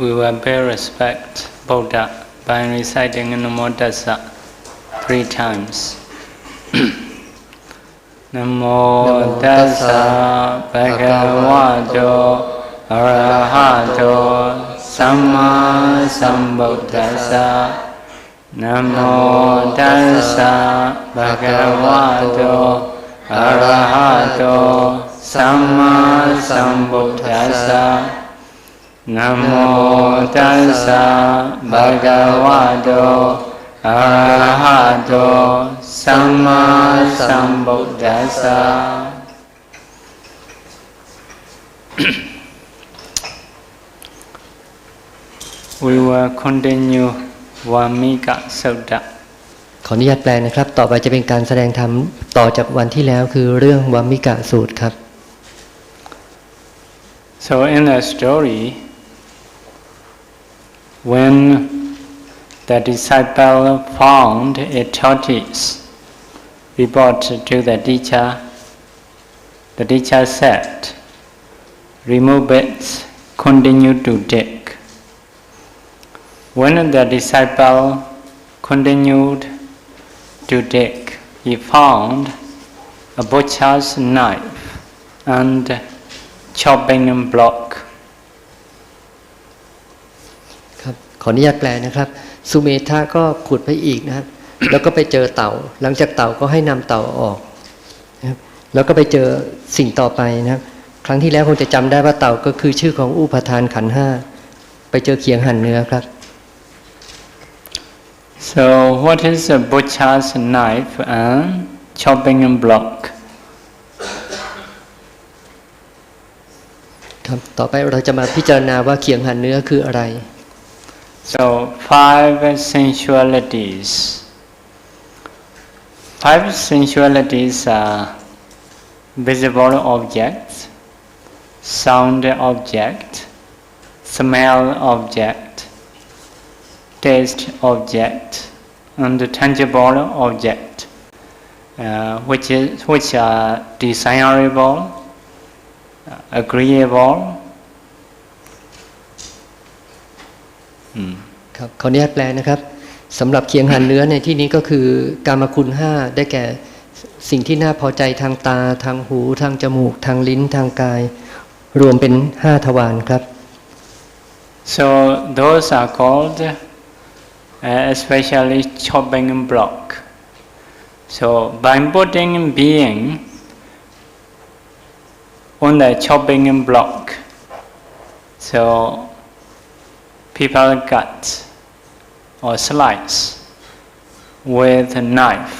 we will pay respect Buddha by reciting Namo Tassa 3 times. Namo Tassa Bhagavato Arahato Samma Sambuddhassa. Namo Tassa Bhagavato Arahato Samma Sambuddhassa. Namo Tassa Bhagavato Arahato Samma Sambuddhassa. We will continue Vammika Sutta. ขออนุญาตแปลนะครับต่อไปจะเป็นการแสดงธรรมต่อจากวันที่แล้วคือเรื่องวัมมิกะสูตรครับ So in the story, when the disciple found a tortoise, he brought to the teacher. The teacher said, "Remove it, continue to dig." When the disciple continued to dig, he found a butcher's knife and chopping block. ครับขออนุญาตแปลนะครับสุเมธะก็ขุดไปอีกนะครับ แล้วก็ไปเจอเต่าหลังจากเต่าก็ให้นำเต่าออกนะครับแล้วก็ไปเจอสิ่งต่อไปนะครับครั้งที่แล้วคงจะจำได้ว่าเต่าก็คือชื่อของอุปทานขันธ์ 5ไปเจอเขียงหั่นเนื้อครับ So what is a butcher's knife and chopping block? ครับต่อไปเราจะมาพิจารณาว่าเขียงหั่นเนื้อคืออะไร So 5 sensualities. 5 sensualities are visible objects, sound object, smell object, taste object, and tangible object, which are desirable, agreeable. ครับขออนุญาตแปลนะครับสำหรับเขียงหั่นเนื้อในที่นี้ก็คือกามคุณ 5ได้แก่สิ่งที่น่าพอใจทางตาทางหูทางจมูกทางลิ้นทางกายรวมเป็น5ทวารครับ So those are called especially chopping block. So by putting being on the chopping block, so people cut or slice with a knife.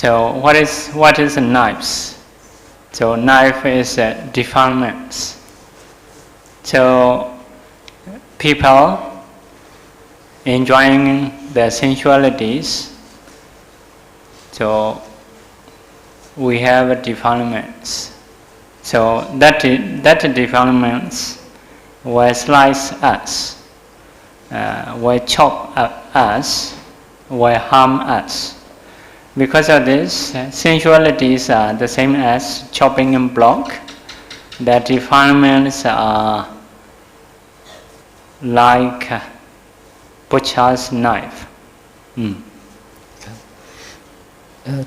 So what is a knife? So knife is defilements. So people enjoying the sensualities, so we have defilements. So that defilements will slice us, will chop us, will harm us. Because of this, sensualities are the same as chopping block. The defilements are like butcher's knife.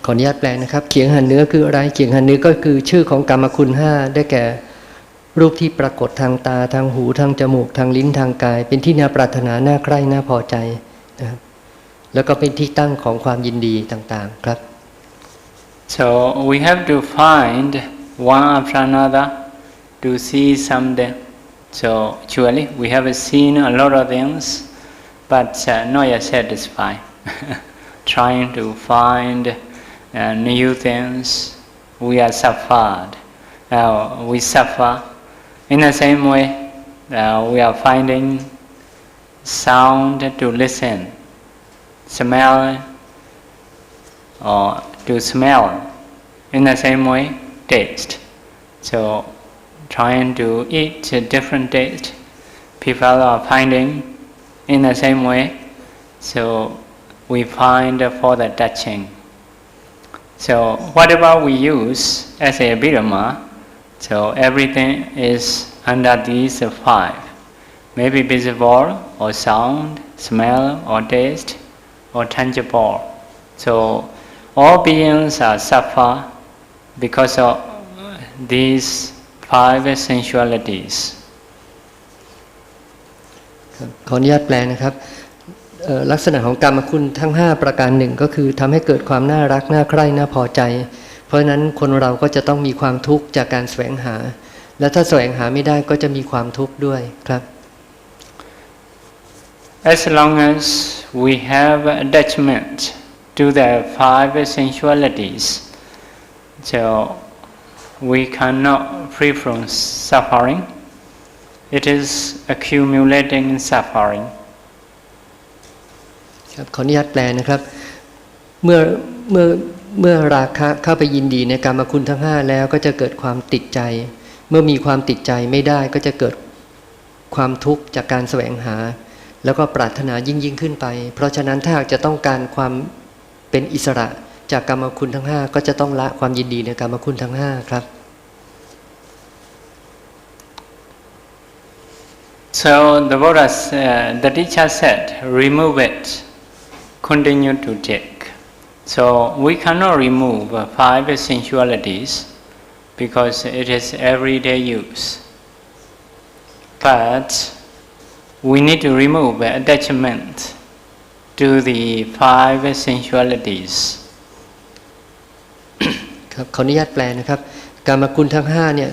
ขออนุญาตแปลนะครับเขียงหั่นเนื้อคืออะไรเขียงหั่นเนื้อก็คือชื่อของกามคุณ 5ได้แก่รูปที่ปรากฏทางตาทางหูทางจมูกทางลิ้นทางกายเป็นที่น่าปรารถนาน่าใคร่น่าพอใจนะครับแล้วก็เป็นที่ตั้งของความยินดีต่างๆครับ So we have to find one after another to see something. So actually we have seen a lot of things, but not yet satisfied. Trying to find new things, we are suffered. We suffer. In the same way, we are finding sound to listen, smell or to smell. In the same way, taste. So trying to eat a different taste, people are finding in the same way. So we find for the touching. So whatever we use as a Abhidhamma, so everything is under these 5. maybe visible or sound, smell or taste or tangible. So all beings are suffer because of these five sensualities. ขออนุญาตแปลนะครับลักษณะของกรรมคุณทั้ง5ประการหนึ่งก็คือทำให้เกิดความน่ารักน่าใคร่น่าพอใจเพราะฉะนั้นคนเราก็จะต้องมีความทุกข์จากการแสวงหาและถ้าแสวงหาไม่ได้ก็จะมีความทุกข์ด้วยครับ As long as we have attachment to the five sensualities, so we cannot free from suffering. It is accumulating suffering. ครับขออนุญาตแปลนะครับเมื่อราคะเข้าไปยินดีในกรรมคุณทั้ง5แล้วก็จะเกิดความติดใจเมื่อมีความติดใจไม่ได้ก็จะเกิดความทุกข์จากการแสวงหาแล้วก็ปรารถนายิ่งขึ้นไปเพราะฉะนั้นถ้าหากจะต้องการความเป็นอิสระจากกรรมคุณทั้ง5ก็จะต้องละความยินดีในกรรมคุณทั้ง5ครับ So the Buddha, the teacher said, remove it, continue to take. So we cannot remove five sensualities because it is everyday use. But we need to remove attachment to the five sensualities. ครับขออนุญาตแปลนะครับกรรมคุณทั้ง5เนี่ย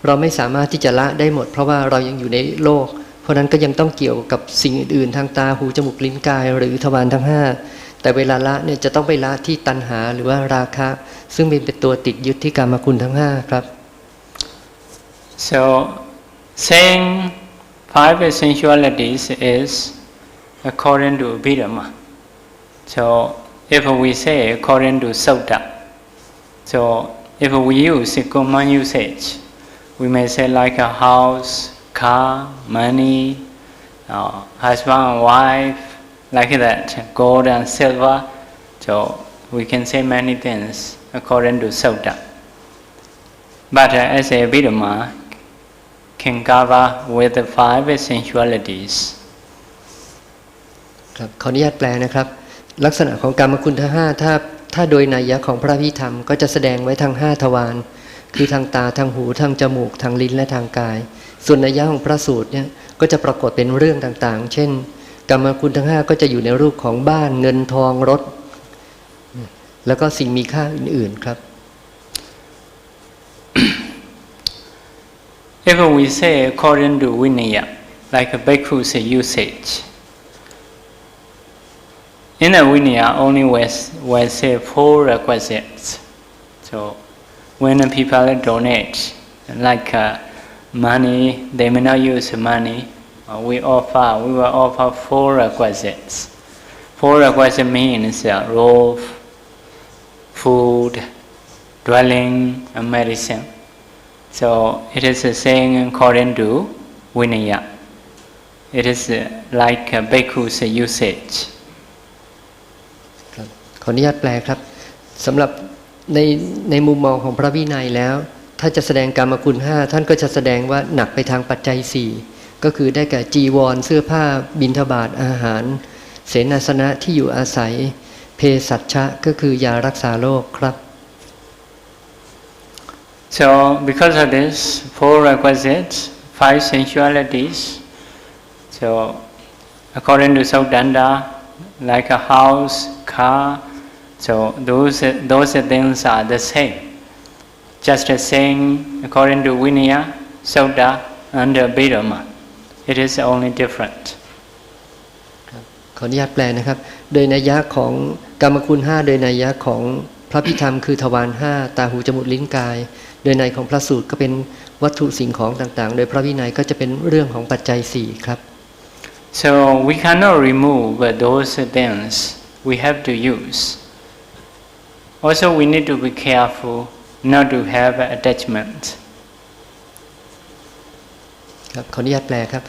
เราไม่สามารถที่จะละได้หมดเพราะว่าเรายังอยู่ในโลกเพราะนั้นก็ยังต้องเกี่ยวกับสิ่งอื่นๆทางตาหูจมูกลิ้นกายหรือทวารทั้ง5แต่เวลาละเนี่ยจะต้องไปละที่ตัณหาหรือว่าราคะซึ่งเป็นตัวติดยึดที่กรรมคุณทั้ง5ครับ So saying five sensualities is according to Abhidhamma. So if we say according to Sutta, so if we use a common usage, we may say like a house, car, money, husband and wife, like that, gold and silver. So we can say many things according to Sutta. But as a Abhidhamma can cover with the five sensualities. ครับขออนุญาตแปลนะครับลักษณะของกรรมคุณทั้ง5ถ้าโดยนัยยะของพระพิธรรมก็จะแสดงไว้ทาง5ทวารคือทางตาทางหูทางจมูกทางลิ้นและทางกายส่วนนัยยะของพระสูตรเนี่ยก็จะปรากฏเป็นเรื่องต่างๆเช่นกรรมคุณทั้ง5ก็จะอยู่ในรูปของบ้านเงินทองรถแล้วก็สิ่งมีค่าอื่นๆครับ If we say according to Vinaya, like a bhikkhu's usage, in a Vinaya only we say 4 requisites. So when people donate, like money, they may not use money. We will offer 4 requisites. 4 requisites means roof, food, dwelling, and medicine. So it is saying according to Vinaya. It is like a bhikkhu's usage. ขออนุญาตแปลครับสำหรับในมุมมองของพระวินัยแล้วถ้าจะแสดงกรรมคุณ5ท่านก็จะแสดงว่าหนักไปทางปัจจัย4ก็คือได้แก่จีวรเสื้อผ้าบิณฑบาตอาหารเสนาสนะที่อยู่อาศัยเภสัชชะก็คือยารักษาโรคครับ So because of this 4 requisites, 5 sensualities, so according to Saudanda, like a house, car, so those things are the same. Just as saying according to Vinaya, Sutta, and Abhidhamma, it is only different. ขออนุญาตแปลนะครับโดยนัยยะของกรรมคุณ5โดยนัยยะของพระพิธรรมคือทวาร5ตาหูจมูกลิ้นกายโดยในของพระสูตรก็เป็นวัตถุสิ่งของต่างๆโดยพระวินัยก็จะเป็นเรื่องของปัจจัย4ครับ So we cannot remove those things we have to use. Also we need to be careful not to have attachment. ครับขออนุญาตแปลครับ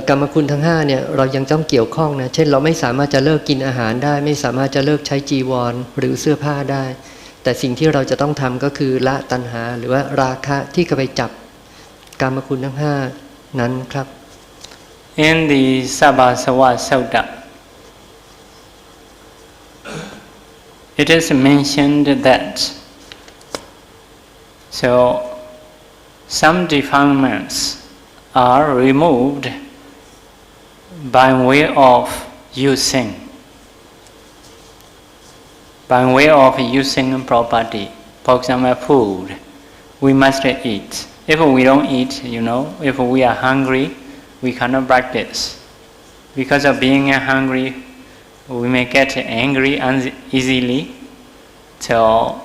กรรมคุณทั้ง5เนี่ยเรายังต้องเกี่ยวข้องนะเช่นเราไม่สามารถจะเลิกกินอาหารได้ไม่สามารถจะเลิกใช้จีวรหรือเสื้อผ้าได้แต่สิ่งที่เราจะต้องทำก็คือละตัณหาหรือว่าราคะที่จะไปจับกรรมคุณทั้ง5นั้นครับ in the Sabhasava Sutta, it is mentioned that some defilements are removed by way of using property. For example, food. We must eat. If we don't eat, if we are hungry, we cannot practice. Because of being hungry, we may get angry easily. So,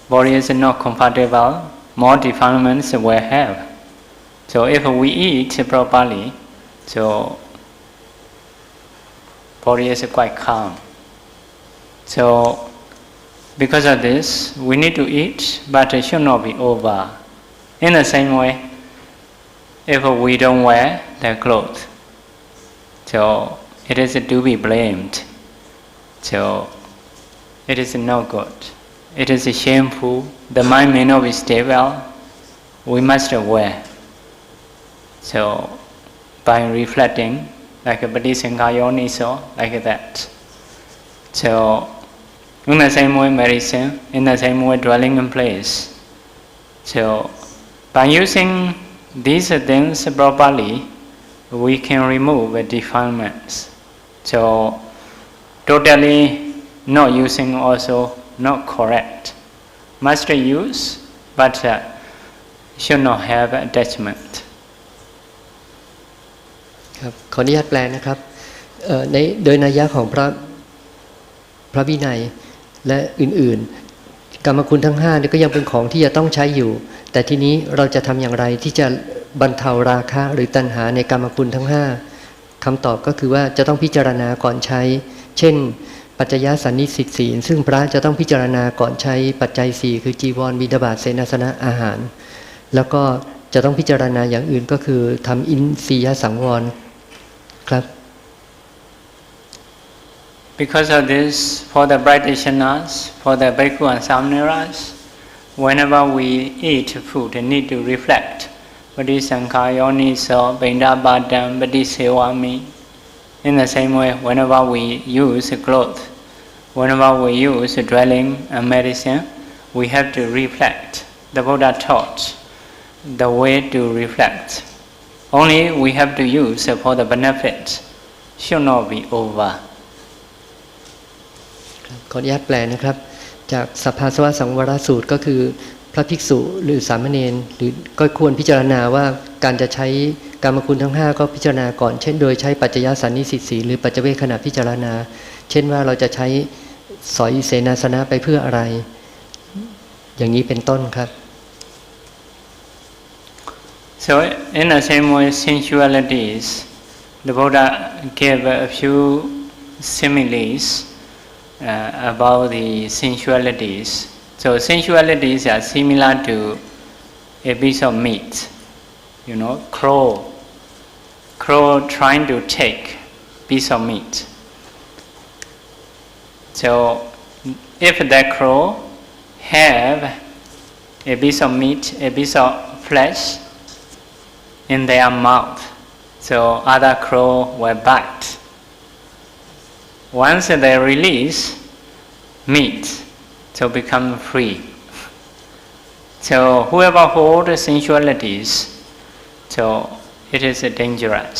body is not comfortable. More defilements will have. So, if we eat properly, so body is quite calm. So, because of this, we need to eat, but it should not be over. In the same way, if we don't wear the clothes, so it is to be blamed. So it is not good. It is shameful. The mind may not be stable. We must wear. So by reflecting, like a Bodhisattva, like that. So in the same way, medicine, in the same way, dwelling in place. So, by using these things properly, we can remove defilements. So, totally not using also not correct. Must use, but should not have attachment. ครับขออนุญาตแปลนะครับโดยนัยยะของพระวินัยและอื่นๆกรรมคุณทั้ง5นี่ก็ยังเป็นของที่จะต้องใช้อยู่แต่ทีนี้เราจะทำอย่างไรที่จะบรรเทาราคะหรือตัณหาในกรรมคุณทั้ง5คำตอบก็คือว่าจะต้องพิจารณาก่อนใช้เช่นปัจจยสันนิสิตศีลซึ่งพระจะต้องพิจารณาก่อนใช้ปัจจัย4คือจีวรบิณฑบาตเสนาสนะอาหารแล้วก็จะต้องพิจารณาอย่างอื่นก็คือทำอินทรียสังวรครับ Because of this, for the practitioners, for the bhikkhu and samneras, whenever we eat food, we need to reflect. Padisankayoniso, Bindabadam, Padisewami. In the same way, whenever we use clothes, whenever we use dwelling and medicine, we have to reflect. The Buddha taught the way to reflect. Only we have to use for the benefit. Should not be over. ขออนุญาตแปลนะครับจากสัพพาสวะสังวรสูตรก็คือพระภิกษุหรือสามเณรหรือก็ควรพิจารณาว่าการจะใช้กรรมคุณทั้ง5ก็พิจารณาก่อนเช่นโดยใช้ปัจจยสันนิสิตสีหรือปัจจเวคขณะพิจารณาเช่นว่าเราจะใช้สอยเสนาสนะไปเพื่ออะไรอย่างนี้เป็นต้นครับ So in the same way, sensualities, the Buddha gave a few similes about the sensualities. So sensualities are similar to a piece of meat. Crow trying to take piece of meat. So if that crow have a piece of meat, a piece of flesh in their mouth, so other crow will bite. Once they release meat, so become free. So whoever holds sensualities, so it is dangerous.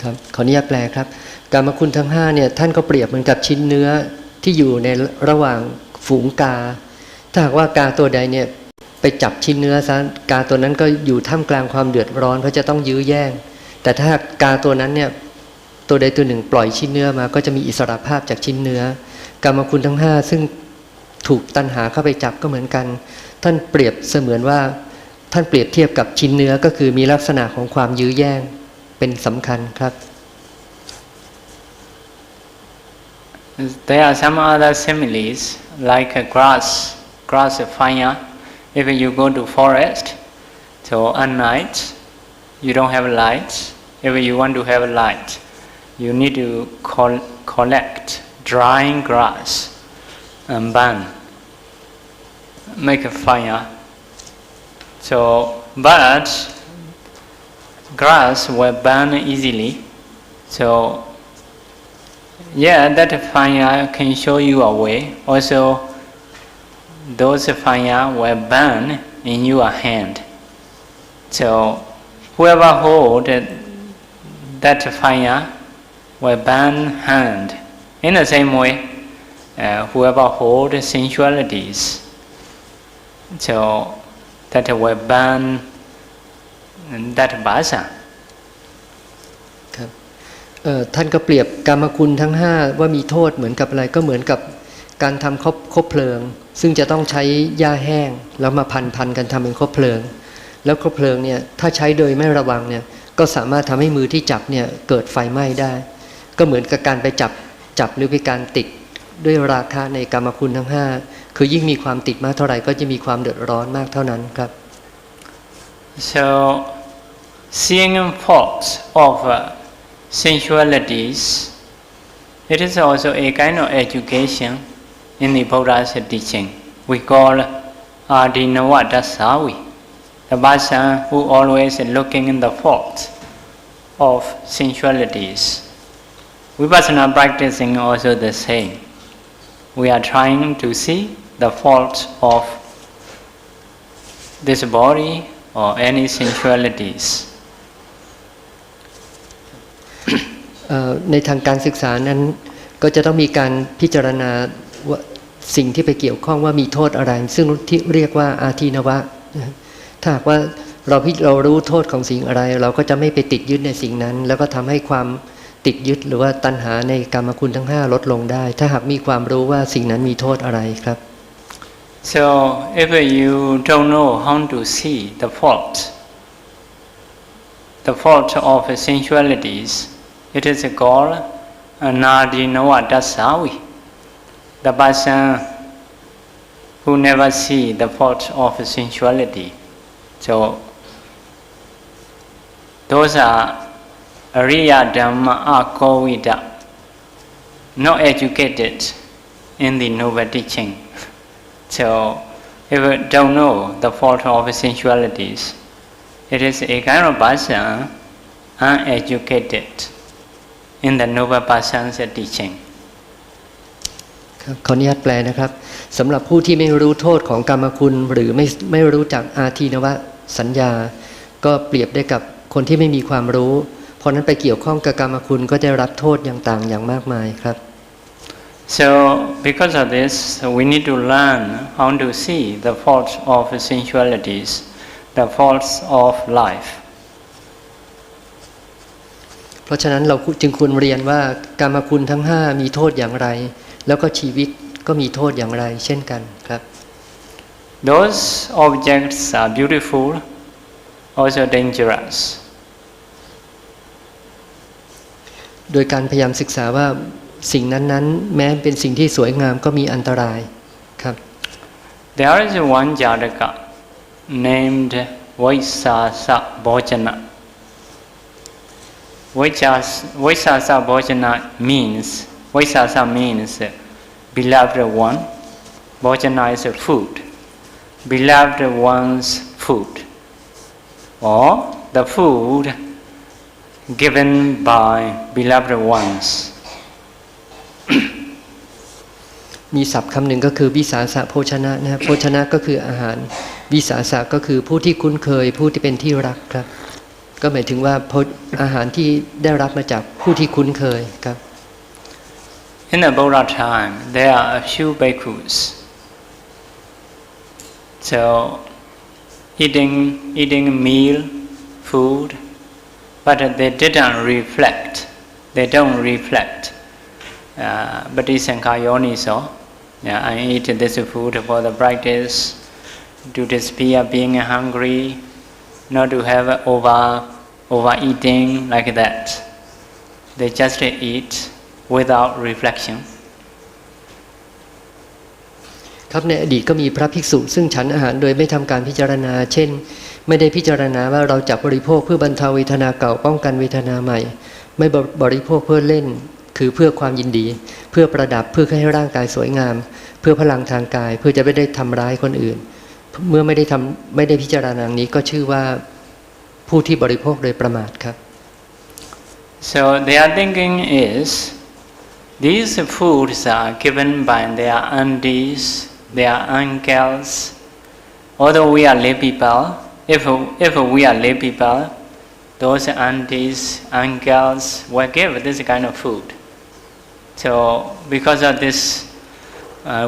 ครับขออนุญาตแปลครับกรรมคุณทั้ง5เนี่ยท่านก็เปรียบเหมือนกับชิ้นเนื้อที่อยู่ในระหว่างฝูงกาถ้าหากว่ากาตัวใดเนี่ยไปจับชิ้นเนื้อซะกาตัวนั้นก็อยู่ท่ามกลางความเดือดร้อนเพราะจะต้องยื้อแย่งแต่ถ้ากาตัวนั้นเนี่ยตัวใดตัวหนึ่งปล่อยชิ้นเนื้อมาก็จะมีอิสรภาพจากชิ้นเนื้อกรรมคุณทั้ง5ซึ่งถูกตัณหาเข้าไปจับก็เหมือนกันท่านเปรียบเสมือนว่าท่านเปรียบเทียบกับชิ้นเนื้อก็คือมีลักษณะของความยื้อแย่งเป็นสำคัญครับ There are some other similes like a grass fire. If you go to forest, so at night you don't have light. If you want to have light, you need to collect drying grass and burn, make a fire. So, but grass will burn easily. So, yeah, that fire can show you a way. Also, those fire will burn in your hand. So, whoever hold that fire will burn hand. In the same way, whoever hold sensualities, so that will burn that basa. ครับท่านก็เปรียบกามคุณทั้ง5ว่ามีโทษเหมือนกับอะไรก็เหมือนกับการทำคบเพลิงซึ่งจะต้องใช้หญ้าแห้งแล้วมาพันกันทำเป็นคบเพลิงแล้วคบเพลิงเนี่ยถ้าใช้โดยไม่ระวังเนี่ยก็สามารถทำให้มือที่จับเนี่ยเกิดไฟไหม้ได้ก็เหมือนกับการไปจับหรือไปการติดด้วยราคะในกามคุณทั้ง5คือยิ่งมีความติดมากเท่าไหร่ก็จะมีความเดือดร้อนมากเท่านั้นครับ So seeing faults of sensualities, it is also a kind of education in the Buddha's teaching. We call Adinava Dasavi, the person who always looking in the faults of sensualities. Vipassana practicing also the same. We are trying to see the faults of this body or any sensualities. ในทางการศึกษานั้นก็จะต้องมีการพิจารณาว่าสิ่งที่ไปเกี่ยวข้องว่ามีโทษอะไรซึ่งที่เรียกว่าอาทินวะถ้าหากว่าเรารู้โทษของสิ่งอะไรเราก็จะไม่ไปติดยึดในสิ่งนั้นแล้วก็ทำให้ความติดยึดหรือว่าตัณหาในกามคุณทั้ง5ลดลงได้ถ้าหากมีความรู้ว่าสิ่งนั้นมีโทษอะไรครับ So if you don't know how to see the fault of sensualities, it is called Nadinava Dasavi, the person who never see the fault of sensuality. So those are Ariya Dhamma Akavida, not educated in the noble teaching. So if you don't know the fault of sensualities, it is a kind of person uneducated in the noble person's teaching. ขออนุญาตแปลนะครับสำหรับผู้ที่ไม่รู้โทษของกามคุณหรือไม่รู้จักอาทินวสัญญาก็เปรียบได้กับคนที่ไม่มีความรู้เพราะนั้นไปเกี่ยวข้องกับกามคุณก็จะรับโทษอย่างต่างอย่างมากมายครับ So because of this, we need to learn how to see the faults of sensualities, the faults of life. เพราะฉะนั้นเราจึงควรเรียนว่ากามคุณทั้ง5มีโทษอย่างไรแล้วก็ชีวิตก็มีโทษอย่างไรเช่นกันครับ Those objects are beautiful, also dangerous. โดยการพยายามศึกษาว่าสิ่งนั้นๆแม้เป็นสิ่งที่สวยงามก็มีอันตรายครับ There is one Janaka named Vaisasa Bhojana. Vaisasa Bhojana means beloved one. Bhojana is food, beloved one's food, or the food given by beloved ones. มีศัพท์คำหนึ่งก็คือวิสาสะโภชนะนะครับโภชนะก็คืออาหารวิสาสะก็คือผู้ที่คุ้นเคยผู้ที่เป็นที่รักครับก็หมายถึงว่าอาหารที่ได้รับมาจากผู้ที่คุ้นเคยครับ In the Buddha time, there are a few bhikkhus. So, eating meal, food, but they didn't reflect. They don't reflect. Bhattisankayoniso, I eat this food for the practice, to disappear being hungry, not to have overeating like that. They just eat without reflection. ครับในอดีตก็มีพระภิกษุซึ่งฉันอาหารโดยไม่ทำการพิจารณาเช่นไม่ได้พิจารณาว่าเราจะบริโภคเพื่อบรรเทาเวทนาเก่าป้องกันเวทนาใหม่ไม่บริโภคเพื่อเล่นคือเพื่อความยินดีเพื่อประดับเพื่อให้ร่างกายสวยงามเพื่อพลังทางกายเพื่อจะไม่ได้ทำร้ายคนอื่นเมื่อไม่ได้พิจารณานี้ก็ชื่อว่า ผู้ที่บริโภคโดยประมาทครับ So their thinking is these foods are given by their aunties, their uncles. Although we are lay people, if we are lay people, those aunties, uncles will give this kind of food. So because of this,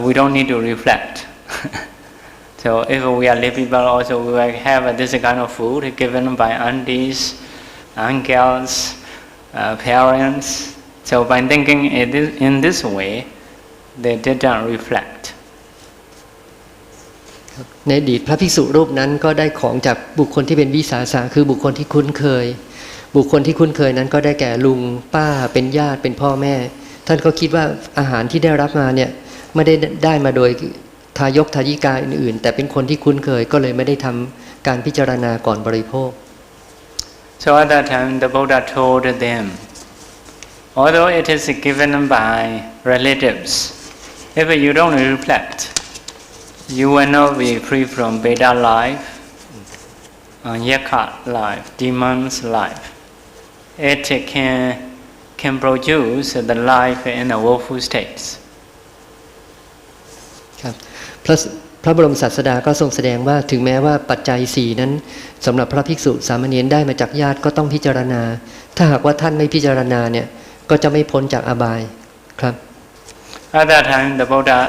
we don't need to reflect. So if we are lay people, also we will have this kind of food given by aunties, uncles, parents. So by thinking in this way, they didn't reflect. ในอดีตพระภิกษุรูปนั้นก็ได้ของจากบุคคลที่เป็นวิสาสะคือบุคคลที่คุ้นเคยบุคคลที่คุ้นเคยนั้นก็ได้แก่ลุงป้าเป็นญาติเป็นพ่อแม่ท่านก็คิดว่าอาหารที่ได้รับมาเนี่ยไม่ได้มาโดยทายกทายิกาอื่นๆแต่เป็นคนที่คุ้นเคยก็เลยไม่ได้ทำการพิจารณาก่อนบริโภค So at that time the Buddha told them, although it is given by relatives, if you don't reflect, you will not be free from beta life, yaka life, demon's life. It can produce the life in the woeful states. ครับพระบรมศาสดาก็ทรงแสดงว่าถึงแม้ว่าปัจจัย4นั้นสำหรับพระภิกษุสามเณรได้มาจากญาติก็ต้องพิจารณาถ้าหากว่าท่านไม่พิจารณาเนี่ยก็จะไม่พ้นจากอบายครับ At that time the Buddha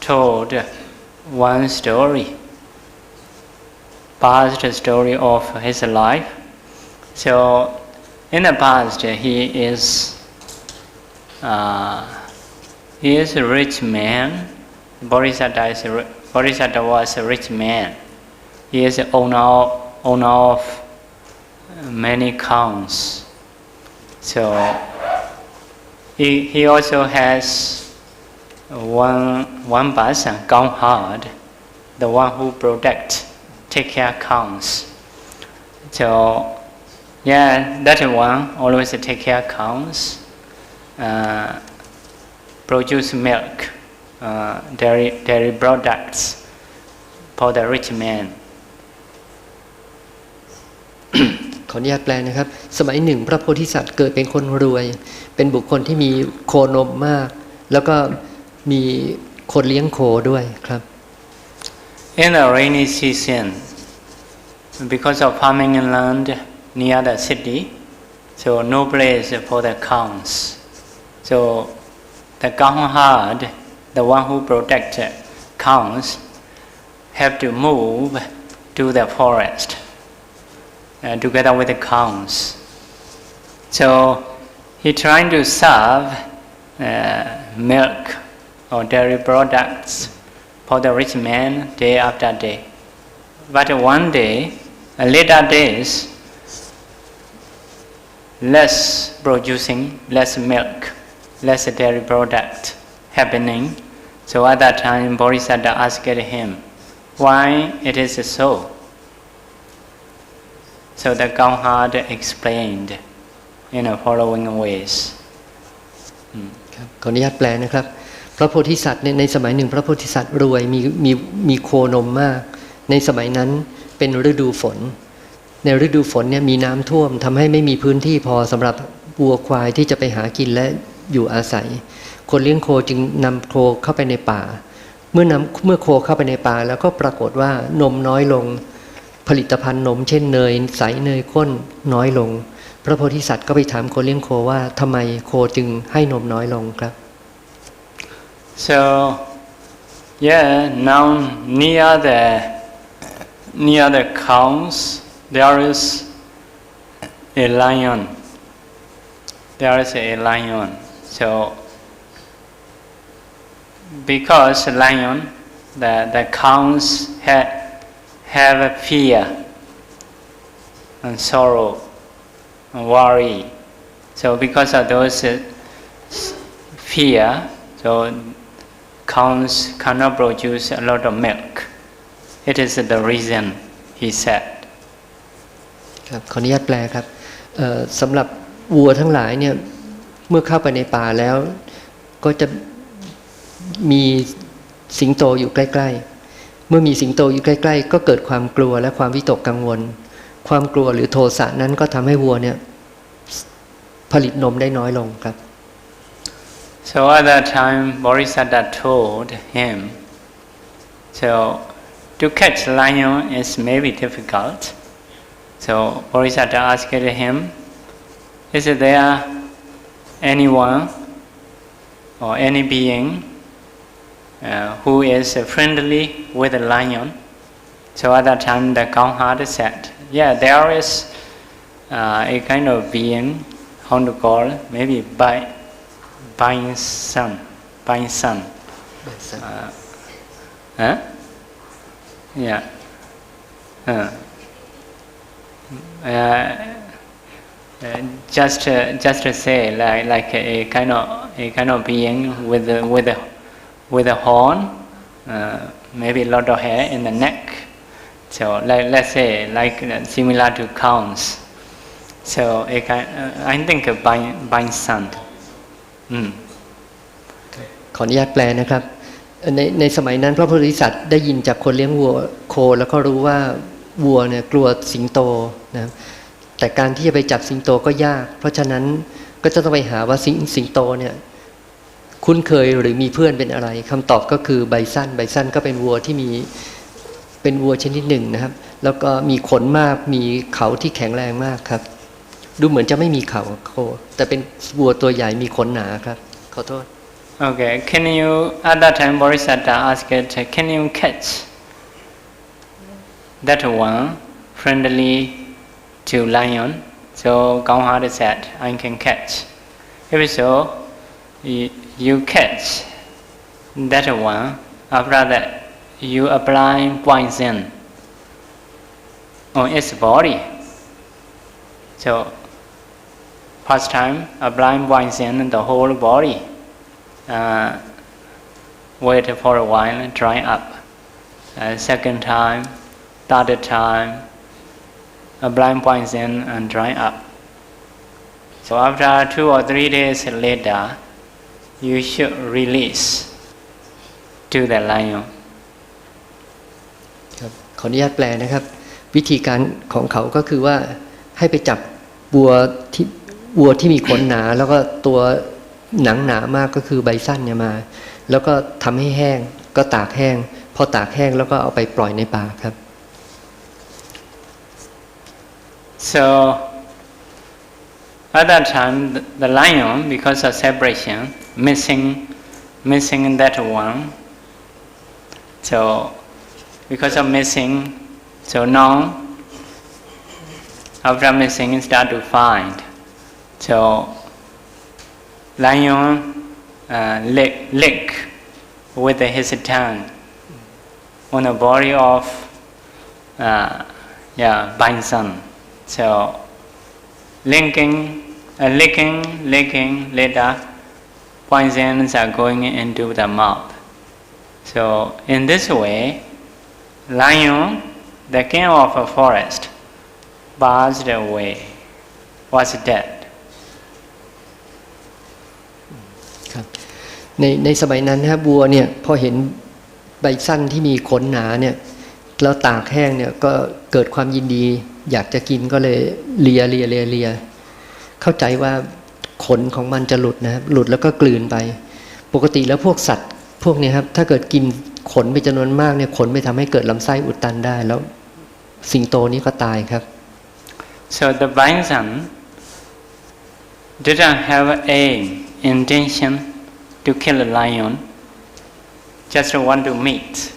told one story, past story of his life. So in the past he is a rich man. Bodhisattva was a rich man. He is the owner of many cows. So he also has one person, Gauhard, the one who take care cows. So yeah, that one always take care cows, produce milk, dairy products for the rich man. ขออนุญาตแปลนะครับสมัยหนึ่งพระโพธิสัตว์เกิดเป็นคนรวยเป็นบุคคลที่มีโคนมมากแล้วก็มีคนเลี้ยงโคด้วยครับ In the rainy season, because of farming land near the city, so no place for the cows. So the Gauhard, the one who protects cows, have to move to the forest together with the cows. So he trying to serve milk or dairy products for the rich man day after day. But one day, later days, less producing, less milk, less dairy product happening. So at that time, Bodhisattva asked him, why it is so? So the Gauhard explained in the following ways. ขออนุญาตแปลนะครับพระโพธิสัตว์ในสมัยหนึ่งพระโพธิสัตว์รวยมีโคนมมากในสมัยนั้นเป็นฤดูฝนในฤดูฝนเนี่ยมีน้ำท่วมทำให้ไม่มีพื้นที่พอสำหรับวัวควายที่จะไปหากินและอยู่อาศัยคนเลี้ยงโคจึงนำโคเข้าไปในป่าเมื่อโคเข้าไปในป่าแล้วก็ปรากฏว่านมน้อยลงผลิตภัณฑ์นมเช่นเนยใสเนยข้นน้อยลงพระโพธิสัตว์ก็ไปถามคนเลี้ยงโคว่าทำไมโคจึงให้นมน้อยลงครับ So yeah, now near the cows there is a lion. So because lion, the cows have a fear and sorrow and worry. So because of those fear, so cows cannot produce a lot of milk. It is the reason, he said. ครับขออนุญาตแปลครับสำหรับวัวทั้งหลายเนี่ยเมื่อเข้าไปในป่าแล้วก็จะมีสิงโตอยู่ใกล้ๆเมื่อมีสิงโตอยู่ใกล้ๆก็เกิดความกลัวและความวิตกกังวล ความกลัวหรือโทสะนั้นก็ทำให้วัวเนี่ยผลิตนมได้น้อยลงครับ So at that time Bodhisattva told him, so to catch lion is maybe difficult. So Bodhisattva asked him, is there anyone or any being who is friendly with a lion? So at that time the cowherd said, yeah, there is a kind of being, how to call, maybe bison. Yeah. Just to say, like a kind of being with a horn, maybe a lot of hair in the neck. So let's say like similar to cows. So I think bison. ขออนุญาตแปลนะครับในสมัยนั้นพระโพธิสัตว์ได้ยินจากคนเลี้ยงวัวโคแล้วก็รู้ว่าวัวเนี่ยกลัวสิงโตนะแต่การที่จะไปจับสิงโตก็ยากเพราะฉะนั้นก็จะต้องไปหาว่าสิงโตเนี่ยคุ้นเคยหรือมีเพื่อนเป็นอะไรคำตอบก็คือไบซันก็เป็นวัวที่เป็นวัวชนิดหนึ่งนะครับแล้วก็มีขนมากมีเขาที่แข็งแรงมากครับดูเหมือนจะไม่มีเขาโคแต่เป็นวัวตัวใหญ่มีขนหนาครับขอโทษ Okay, can you at that time Bodhisattva asked, can you catch that one friendly to lion? So cowherd said, I can catch. If so, you catch that one. After that, you apply poison on its body. So first time apply poison on the whole body. Wait for a while, dry up. Second time, third time, apply poison and dry up. So after 2 or 3 days later, you should release to the lion. ครับขออนุญาตแปลนะครับวิธีการของเขาก็คือว่าให้ไปจับวัวที่มีขนหนาแล้วก็ตัวหนังหนามากก็คือไบซันเนี่ยมาแล้วก็ทำให้แห้งก็ตากแห้งพอตากแห้งแล้วก็เอาไปปล่อยในป่าครับ So at that time the lion, because of separation, missing that one. So because of missing, so now after missing start to find. So lion lick with his tongue on the body of bison. So licking later, poisons are going into the mouth. So in this way, lion, the king of a forest, passed away, was dead. ครับในสมัยนั้นนะครับวัวเนี่ยพอเห็นไบซันที่มีขนหนาเนี่ยแล้วตากแห้งเนี่ยก็เกิดความยินดีอยากจะกินก็เลยเลียเข้าใจว่าขนของมันจะหลุดนะครับหลุดแล้วก็กลืนไปปกติแล้วพวกสัตว์พวกนี้ครับถ้าเกิดกินขนไปจำนวนมากเนี่ยขนไปทำให้เกิดลำไส้อุดตันได้แล้วสิงโตนี้ก็ตายครับ So the bison didn't have a intention to kill a lion, just want to meet.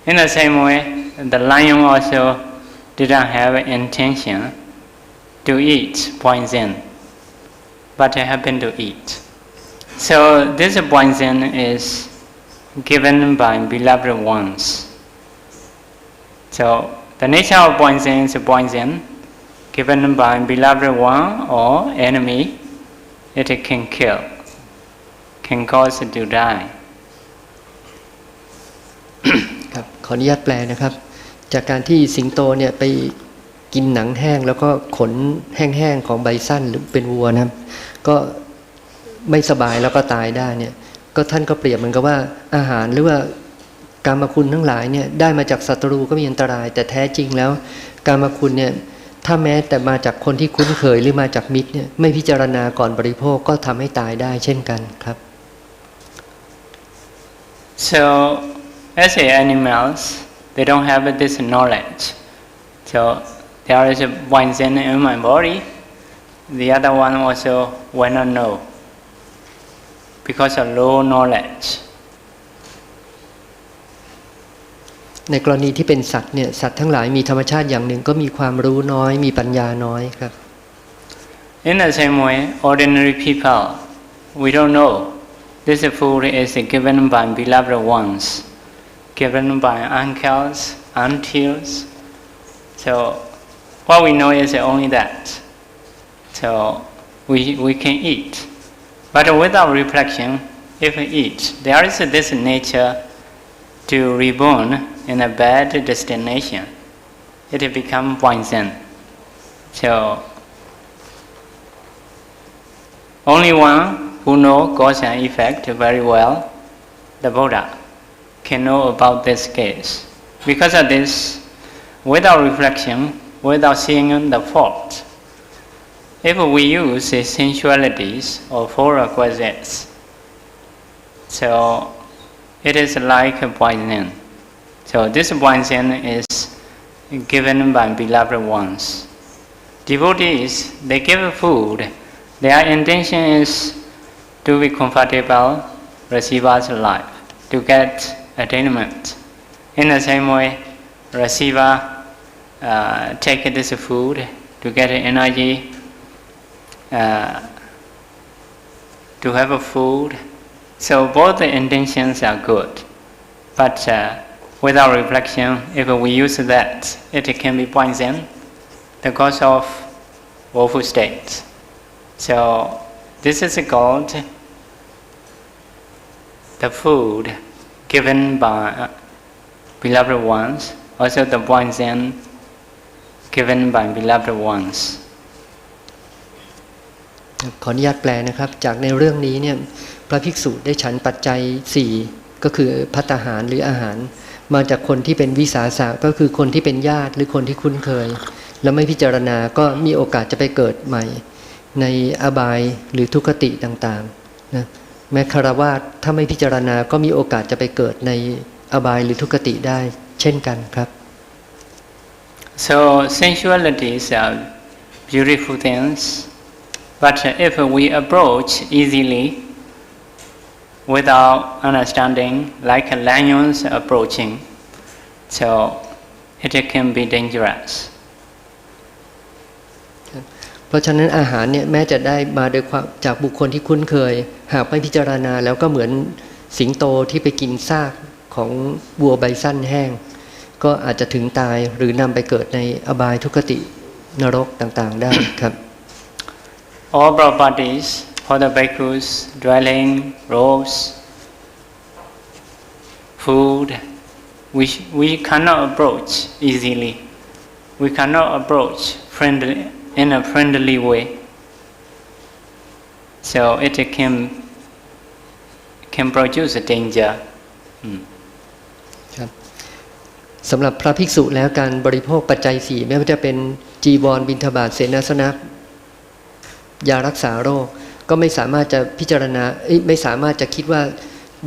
In the same way, the lion also didn't have intention to eat poison, but happened to eat. So this poison is given by beloved ones. So the nature of poison is poison given by beloved one or enemy. It can kill, can cause to die. ครับขออนุญาตแปลนะครับจากการที่สิงโตเนี่ยไปกินหนังแห้งแล้วก็ขนแห้งๆของไบซันหรือเป็นวัวนะครับก็ไม่สบายแล้วก็ตายได้เนี่ยก็ท่านก็เปรียบเหมือนกับว่าอาหารหรือว่ากามคุณทั้งหลายเนี่ยได้มาจากศัตรูก็มีอันตรายแต่แท้จริงแล้วกามคุณเนี่ย ถ้าแม้แต่มาจากคนที่คุ้นเคยหรือมาจากมิตรเนี่ยไม่พิจารณาก่อนบริโภคก็ทำให้ตายได้เช่นกันครับ So as animals, they don't have this knowledge. So there is a poison in my body. The other one also will not know because of low knowledge. ในกรณีที่เป็นสัตว์เนี่ยสัตว์ทั้งหลายมีธรรมชาติอย่างหนึ่งก็มีความรู้น้อยมีปัญญาน้อยครับ In the same way, ordinary people, we don't know this food is given by beloved ones, given by uncles, aunties. So what we know is only that. So we can eat. But without reflection, if we eat, there is this nature to reborn in a bad destination. It becomes poison. So only one who knows cause and effect very well, the Buddha, can know about this case. Because of this, without reflection, without seeing the fault, if we use sensualities or four requisites, so it is like a poison. So this poison is given by beloved ones. Devotees, they give food. Their intention is to be comfortable, receive us life, to get attainment. In the same way, receiver take this food to get energy, to have a food. So both the intentions are good, but without reflection, if we use that, it can be poison, the cause of woeful states. So this is called the food given by beloved ones, also the poison given by beloved ones. ขออนุญาตแปลนะครับจากในเรื่องนี้เนี่ยพระภิกษุได้ฉันปัจจัย4ก็คือภัตตาหารหรืออาหารมาจากคนที่เป็นวิสาสะก็คือคนที่เป็นญาติหรือคนที่คุ้นเคยแล้วไม่พิจารณาก็มีโอกาสจะไปเกิดใหม่ในอบายหรือทุกขติต่างๆนะแม้ฆราวาสถ้าไม่พิจารณาก็มีโอกาสจะไปเกิดในอบายหรือทุกขติได้เช่นกันครับ So sensualities are beautiful things, but if we approach easily without understanding, like lions approaching, so it can be dangerous. เพราะฉะนั้นอาหารเนี่ยแม้จะได้มาโดยความจากบุคคลที่คุ้นเคยหากไม่พิจารณาแล้วก็เหมือนสิงโตที่ไปกินซากของวัวใบสั้นแห้งก็อาจจะถึงตายหรือนำไปเกิดในอบายทุกขตินรกต่างๆได้ครับ All properties for the bhikkhus, dwelling, robes, food, we cannot approach easily. We cannot approach in a friendly way. So it can produce a danger. ครับสำหรับพระภิกษุแล้วการบริโภคปัจจัย4ไม่ว่าจะเป็นจีวรบิณฑบาตเสนาสนะยารักษาโรคก็ไม่สามารถจะพิจารณาไม่สามารถจะคิดว่า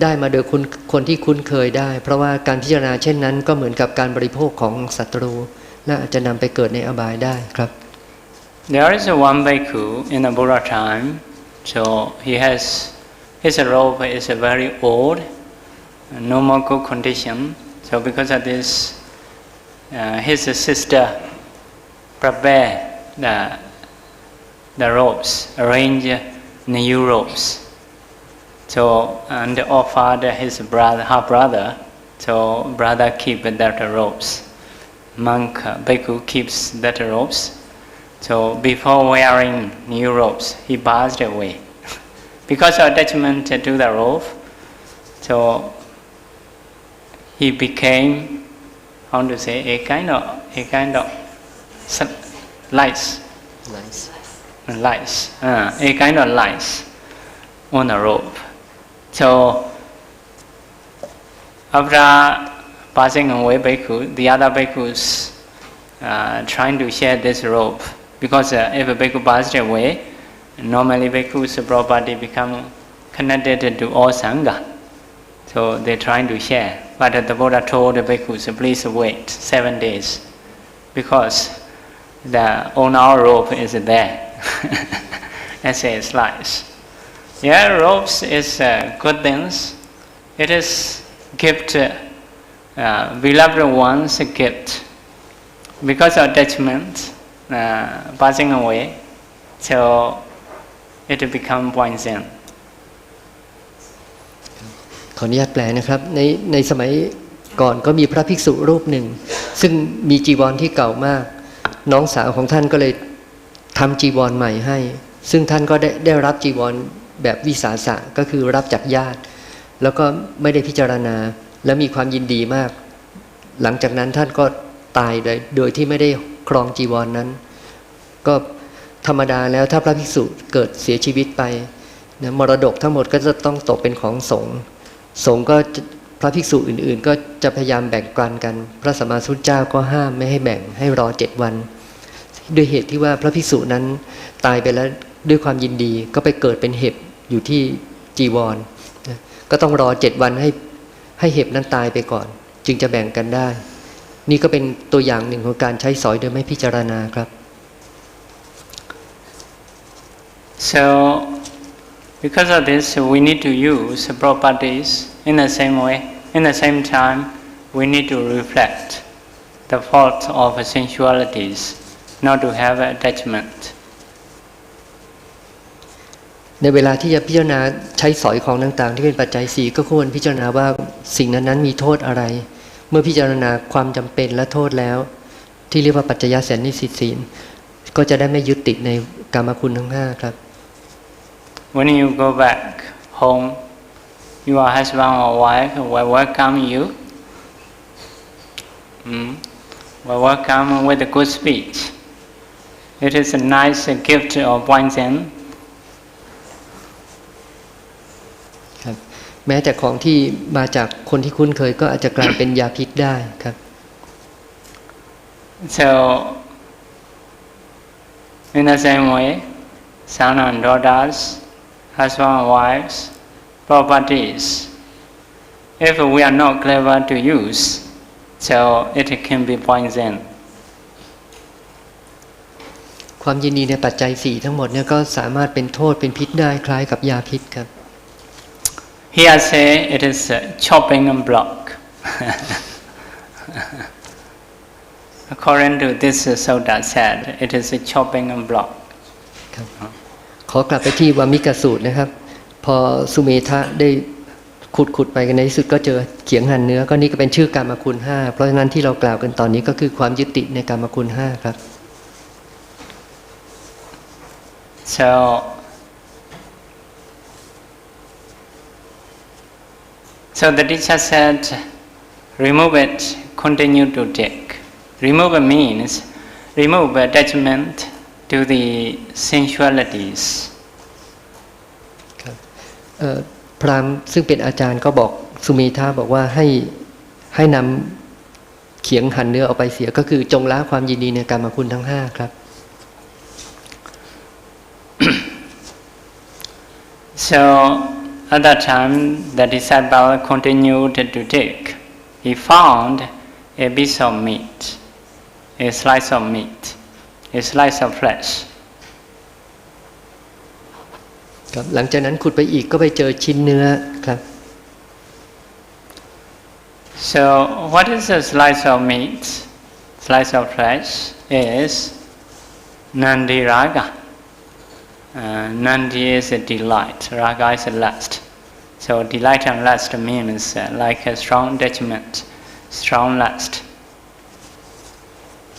ได้มาโดยคนที่คุ้นเคยได้เพราะว่าการพิจารณาเช่นนั้นก็เหมือนกับการบริโภคของศัตรูและอาจจะนำไปเกิดในอบายได้ครับ There is one bhikkhu in the Buddha time, so his robe is very old, no more good condition. So because of this, his sister prepared the robes, arrange new robes. So and offered her brother. So brother keep that robes. Monk bhikkhu keeps that robes. So before wearing new robes, he passed away because of attachment to the robe. So he became, how to say, a kind of lice, a kind of lice on the rope. So after passing away bhikkhu, the other bhikkhus trying to share this rope. Because if a bhikkhu passed away, normally bhikkhu's property become connected to all sangha. So they're trying to share. But the Buddha told the bhikkhus, please wait 7 days. Because the on our rope is there. As a slice. Yeah, ropes is good things. It is gift, beloved one's gift. Because of attachment, passing away, so it become poison. ขออนุญาตแปลนะครับในสมัยก่อนก็มีพระภิกษุรูปหนึ่งซึ่งมีจีวรที่เก่ามากน้องสาวของท่านก็เลยทำจีวรใหม่ให้ซึ่งท่านก็ได้รับจีวรแบบวิสาสะก็คือรับจากญาติแล้วก็ไม่ได้พิจารณาและมีความยินดีมากหลังจากนั้นท่านก็ตายโดยที่ไม่ได้ครองจีวรนั้นก็ธรรมดาแล้วถ้าพระภิกษุเกิดเสียชีวิตไปนะมรดกทั้งหมดก็จะต้องตกเป็นของสงฆ์ก็พระภิกษุอื่นๆก็จะพยายามแบ่งปันกันพระสัมมาสัมพุทธเจ้าก็ห้ามไม่ให้แบ่งให้รอ7 วันด้วยเหตุที่ว่าพระภิกษุนั้นตายไปแล้วด้วยความยินดีก็ไปเกิดเป็นเห็บอยู่ที่จีวรนะก็ต้องรอ7 วันให้เห็บนั้นตายไปก่อนจึงจะแบ่งกันได้นี่ก็เป็นตัวอย่างหนึ่งของการใช้สอยโดยไม่พิจารณาครับ So because of this we need to use properties in the same way. In the same time we need to reflect the fault of sensualities, not to have attachment. ในเวลาที่จะพิจารณาใช้สอยของต่างๆที่เป็นปัจจัย4ก็ควรพิจารณาว่าสิ่งนั้นๆมีโทษอะไรเมื่อพิจารณาความจำเป็นและโทษแล้วที่เรียกว่าปัจจยสันนิสิตศีลก็จะได้ไม่ยึดติดในกามคุณทั้ง5ครับ When you go back home, your husband or wife will welcome you. Will welcome with a good speech. It is a nice gift of poison. ครับแม้แต่ของที่มาจากคนที่คุ้นเคยก็อาจจะกลายเป็นยาพิษได้ครับ So in the same way, son and daughters, husband and wives, properties, if we are not clever to use, so it can be poison. ความยินดีในปัจจัย4ทั้งหมดเนี่ยก็สามารถเป็นโทษเป็นพิษได้คล้ายกับยาพิษครับ Here say it is chopping and block. According to this Sutta said, it is a chopping and block. ครับขอกลับไปที่วามิกสูตรนะครับพอสุเมธะได้ขุดไปกันในที่สุดก็เจอเขียงหั่นเนื้อก็นี่ก็เป็นชื่อกามคุณ5เพราะฉะนั้นที่เรากล่าวกันตอนนี้ก็คือความยึดติดในกามคุณ5ครับ So the teacher said, remove it, continue to dig. Remove means remove attachment to the sensualities. ครับพราหมณ์ซึ่งเป็นอาจารย์ก็บอกสุเมธาบอกว่าให้นำเขียงหั่นเนื้อออกไปเสียก็คือจงละความยินดีในกามคุณทั้ง5ครับ So at that time the disciple continued to dig. He found a piece of meat, a slice of meat, a slice of flesh. ครับหลังจากนั้นขุดไปอีกก็ไปเจอชิ้นเนื้อครับ So what is a slice of meat? Slice of flesh is Nandi Raga. Nandi is a delight, Raga is a lust. So delight and lust means like a strong attachment, strong lust.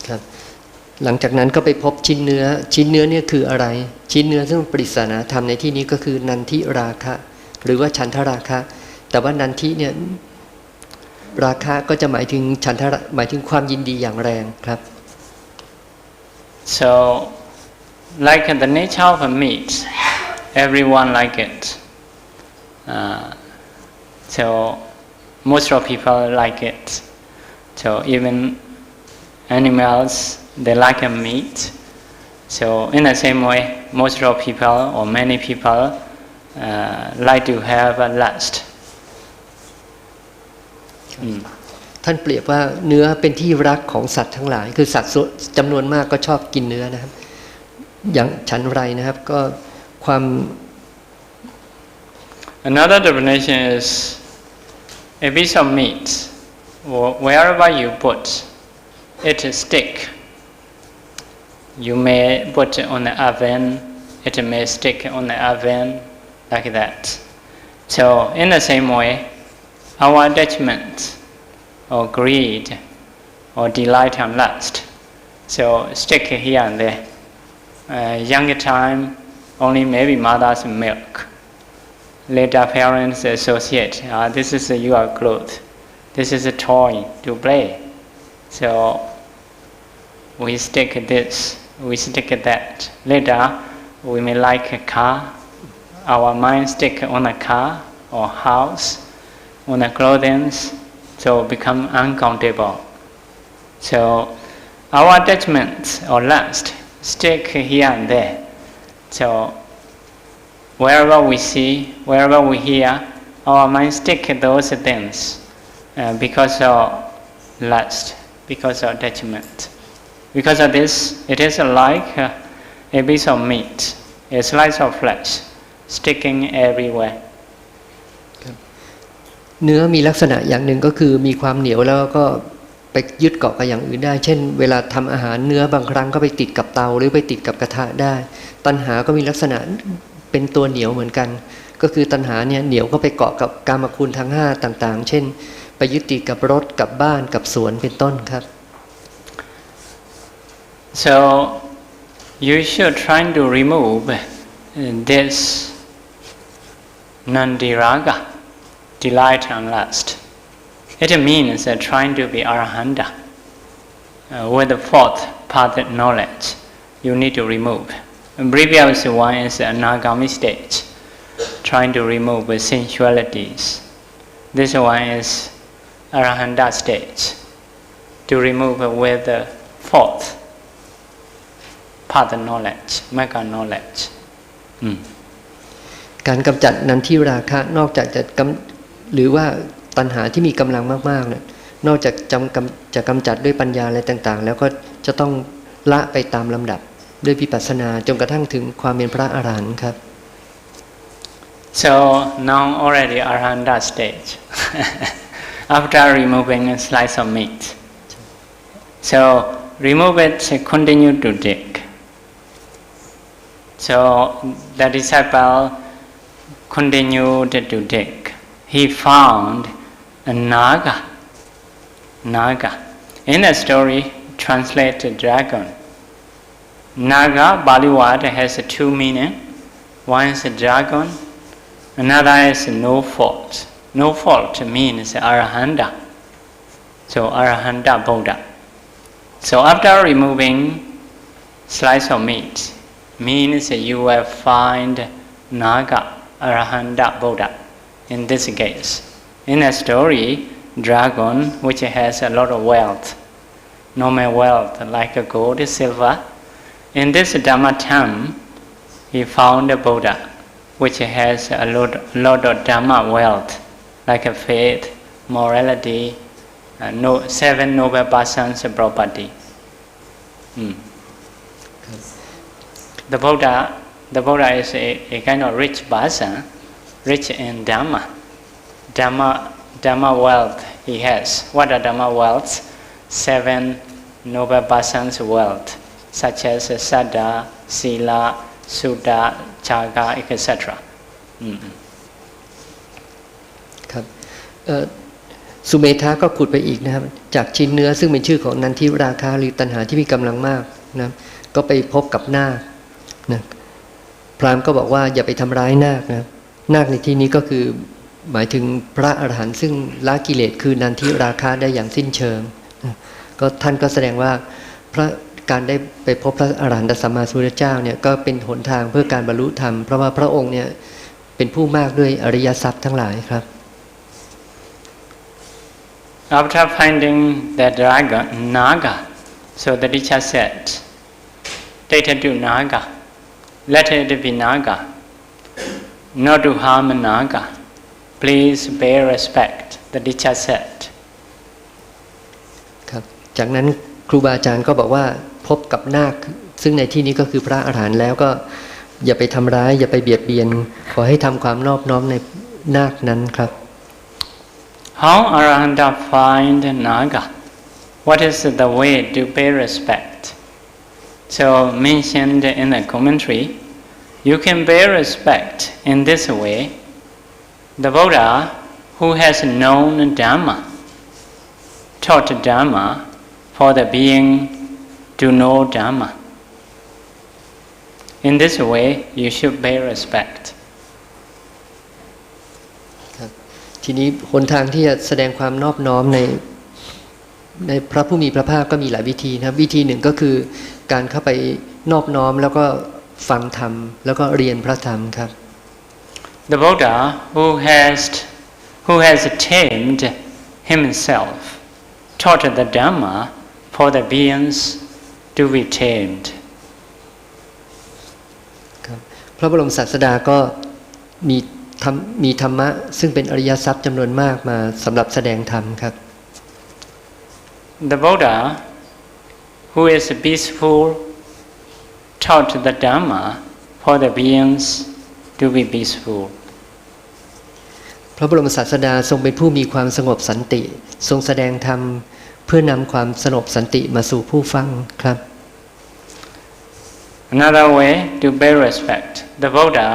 ครับหลังจากนั้นก็ไปพบชิ้นเนื้อเนี่ยคืออะไรชิ้นเนื้อซึ่งปริศนาธรรมในที่นี้ก็คือนันทิราคะหรือว่าฉันทราคะแต่ว่านันทิเนี่ยราคะก็จะหมายถึงฉันทะหมายถึงความยินดีอย่างแรงครับ So like the nature of a meat, everyone like it. So most of people like it. So even animals, they like meat. So in the same way, most of people or many people like to have a lust. ท่านเปรียบว่าเนื้อเป็นที่รักของสัตว์ทั้งหลายคือสัตว์จำนวนมากก็ชอบกินเนื้อนะครับอย่างฉันไรนะครับก็ความ Another definition is a piece of meat wherever you put it stick. You may put it on the oven, it may stick on the oven like that. So in the same way, our attachment or greed or delight and lust, so stick here and there. Younger time, only maybe mother's milk. Later parents associate, this is your clothes, this is a toy to play. So we stick this, we stick that. Later we may like a car, our mind stick on a car or house, on the clothing, so become uncountable. So our attachment or lust stick here and there. So wherever we see, wherever we hear, our mind stick those things because of lust, because of attachment. Because of this, it is like a piece of meat, a slice of flesh, sticking everywhere. เนื้อมีลักษณะอย่างหนึ่งก็คือมีความเหนียวแล้วก็ไปยึดเกาะกับอย่างอื่นได้เช่นเวลาทำอาหารเนื้อบางครั้งก็ไปติดกับเตาหรือไปติดกับกระทะได้ตัณหาก็มีลักษณะเป็นตัวเหนียวเหมือนกันก็คือตัณหาเนี่ยเหนียวก็ไปเกาะกับกามคุณทั้ง5ต่างๆเช่นไปยึดติดกับรถกับบ้านกับสวนเป็นต้นครับ So you should try to remove this nandiraga, delight and lust. It means trying to be arahanta. With the fourth path knowledge, you need to remove. The previous one is anagami stage, trying to remove sensualities. This one is arahanta stage, to remove with the fourth path knowledge, mega knowledge. การกำจัดนันทิราคะนอกจากจะหรือว่าตัณหาที่มีกำลังมากๆเนี่ยนอกจากจะกำจัดด้วยปัญญาอะไรต่างๆแล้วก็จะต้องละไปตามลำดับด้วยวิปัสสนาจนกระทั่งถึงความเป็นพระอรหันต์ครับ So now already arahanta stage after removing a slice of meat. So remove it, continue to dig. So the disciple continued to dig. He found a naga. In the story, translated dragon. Naga, Bali word, has two meanings. One is a dragon, another is no fault. No fault means arahanta. So arahanta Buddha. So after removing slice of meat, means you will find naga, arahanta Buddha. In this case, in a story, dragon which has a lot of wealth, normal wealth like gold, silver. In this Dhamma time, he found a Buddha which has a lot of Dhamma wealth like faith, morality, 7 noble persons property. The Buddha is a kind of rich person, rich in Dhamma. Dhamma wealth he has. What are Dhamma wealth? 7 noble persons wealth, such as Saddha, Sila, Sutta, Chaga, etc. ครับสุเมธาก็ขุดไปอีกนะครับจากชิ้นเนื้อซึ่งเป็นชื่อของนันทิราคะหรือตัณหาที่มีกำลังมากนะก็ไปพบกับนาคนะพราหมณ์ก็บอกว่าอย่าไปทำร้ายนาคนะนาคในที่นี้ก็คือหมายถึงพระอรหันต์ซึ่งละกิเลสคือนันทิราคะได้อย่างสิ้นเชิงนะก็ท่านก็แสดงว่าการได้ไปพบพระอรหันตสัมมาสัมพุทธเจ้าเนี่ยก็เป็นหนทางเพื่อการบรรลุธรรมเพราะว่าพระองค์เนี่ยเป็นผู้มากด้วยอริยทรัพย์ทั้งหลายครับ After finding the dragon, naga, So the teacher said, "Data to Naga, let it be Naga, not to harm Naga. Please bear respect." The teacher said. ครับจากนั้นครูบาอาจารย์ก็บอกว่าพบกับนาคซึ่งในที่นี้ก็คือพระอรหันต์แล้วก็อย่าไปทำร้ายอย่าไปเบียดเบียนขอให้ทำความนอบน้อมในนาคนั้นครับ How Arahanta find Naga? What is the way to pay respect? So mentioned in the commentary, you can pay respect in this way. The Buddha who has known Dhamma, taught Dhamma for the being to know Dhamma. In this way, you should pay respect. ทีนี้หนทางที่จะแสดงความนอบน้อมในพระผู้มีพระภาคก็มีหลายวิธีนะครับวิธีหนึ่งก็คือการเข้าไปนอบน้อมแล้วก็ฟังธรรมแล้วก็เรียนพระธรรมครับ The Buddha who has tamed himself taught the Dhamma for the beings to be tamed. ครับพระบรมศาสดาก็มีธรรมะซึ่งเป็นอริยทรัพย์จำนวนมากมาสำหรับแสดงธรรมครับ The Buddha who is peaceful taught the Dhamma for the beings to be peaceful. พระบรมศาสดาทรงเป็นผู้มีความสงบสันติทรงแสดงธรรมเพื่อนำความสงบสันติมาสู่ผู้ฟังครับ Another way to pay respect, the Buddha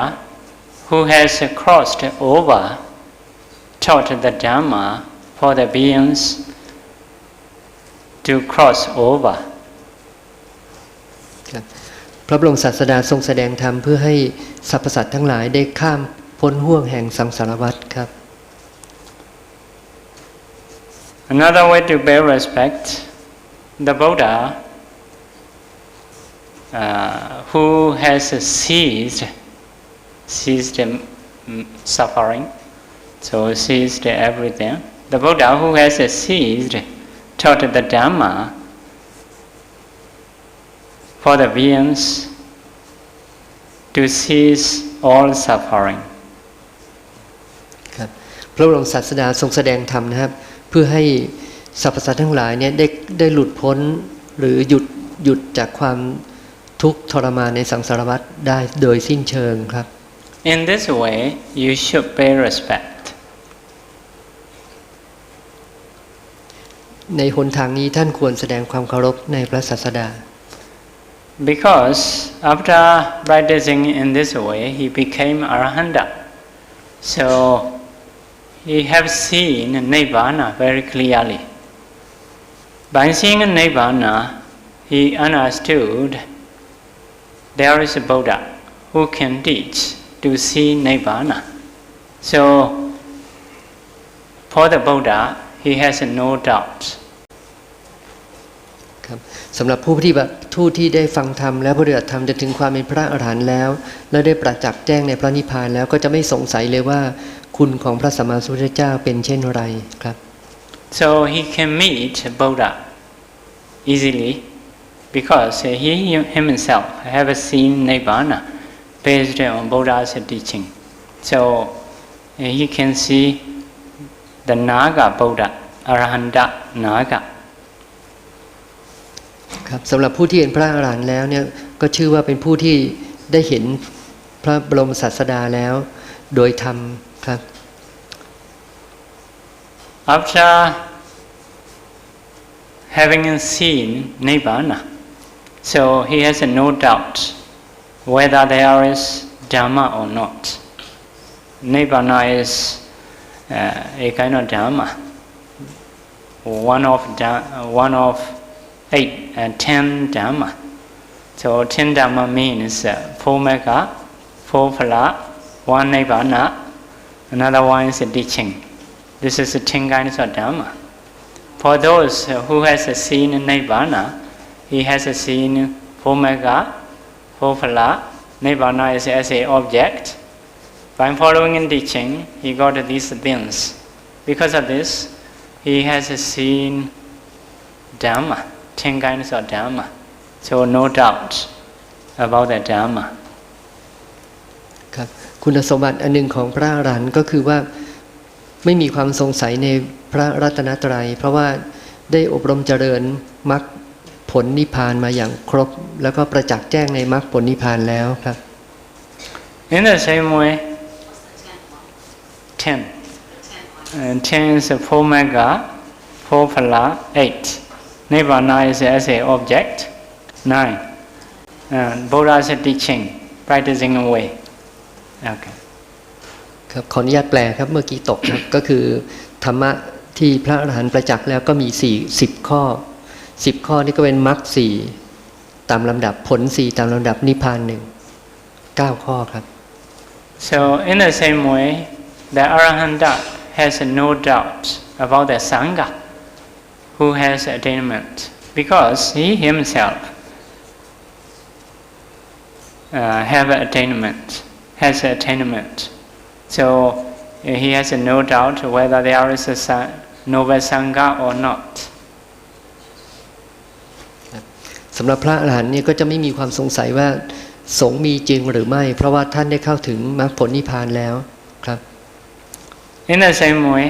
who has crossed over taught the Dhamma for the beings to cross over. ครับพระบรมศาสดาทรงแสดงธรรมเพื่อให้สรรพสัตว์ทั้งหลายได้ข้ามพ้นห่วงแห่งสังสารวัฏครับ Another way to pay respect, the Buddha who has ceased suffering, so ceased everything. The Buddha who has ceased taught the Dhamma for the beings to cease all suffering. ครับพระบรมศาสดาทรงแสดงธรรมนะครับเพื่อให้สรรพสัตว์ทั้งหลายเนี่ยได้หลุดพ้นหรือหยุดจากความทุกข์ทรมานในสังสารวัฏได้โดยสิ้นเชิงครับ In this way, you should pay respect. ในหนทางนี้ท่านควรแสดงความเคารพในพระศาสดา Because after practicing in this way, he became Arahanta. So he have seen Nibbana very clearly. By seeing Nibbana, he understood there is a Buddha who can teach to see Nibbana. So for the Buddha, he has no doubt. ครับสำหรับผู้ที่ได้ฟังธรรมและปฏิบัติธรรมจะถึงความเป็นพระอรหันต์แล้วและได้ประจักษ์แจ้งในพระนิพพานแล้วก็จะไม่สงสัยเลยว่าคุณของพระสัมมาสัมพุทธเจ้าเป็นเช่นไรครับ So he can meet Buddha easily because he himself have seen Nibbana based on Buddha's teaching. So he can see the Naga Buddha, Arahanta Naga. ครับสำหรับผู้ที่เห็นพระอรหันต์แล้วเนี่ยก็ชื่อว่าเป็นผู้ที่ได้เห็นพระบรมศาสดาแล้วโดยธรรมครับ After having seen Nibbana, so he has no doubt whether there is Dhamma or not. Nibbana is a kind of Dhamma, one of 8 and 10 Dhamma. So 10 Dhamma means 4 Mekka, 4 Phala, 1 Nibbana, another one is teaching. This is 10 kinds of Dhamma. For those who has seen Nibbana, he has seen 4 Mekka, 4 Phala. Nibbana is as an object. By following and teaching, he got these things. Because of this, he has seen Dhamma, 10 kinds of Dhamma. So no doubt about the Dhamma. ครับคุณสมบัติอันหนึ่งของพระอรหันต์ก็คือว่าไม่มีความสงสัยในพระรัตนตรัยเพราะว่าได้อบรมเจริญมรรคผลนิพพานมาอย่างครบแล้วก็ประจักษ์แจ้งในมรรคผลนิพพานแล้วครับ In the same way, 10. 10 is 4 mega, 4 phala, 8. Nibbana is as an object, 9. Buddha's teaching, practicing away. Okay. ครับขออนุญาตแปลครับเมื่อกี้ตกครับ ก็คือธรรมะที่พระอรหันต์ประจักษ์แล้วก็มี10 ข้อ 10 ข้อนี่ก็เป็นมรรค4ตามลำดับผล4ตามลำดับนิพพาน1 9 ข้อครับ So in the same way, the Arahanta has no doubt about the Sangha who has attainment because he himself has attainment. So he has no doubt whether there is a noble Sangha or not. สำหรับพระอรหันต์นี่ก็จะไม่มีความสงสัยว่าสงฆ์มีจริงหรือไม่เพราะว่าท่านได้เข้าถึงมรรคผลนิพพานแล้วครับ In the same way,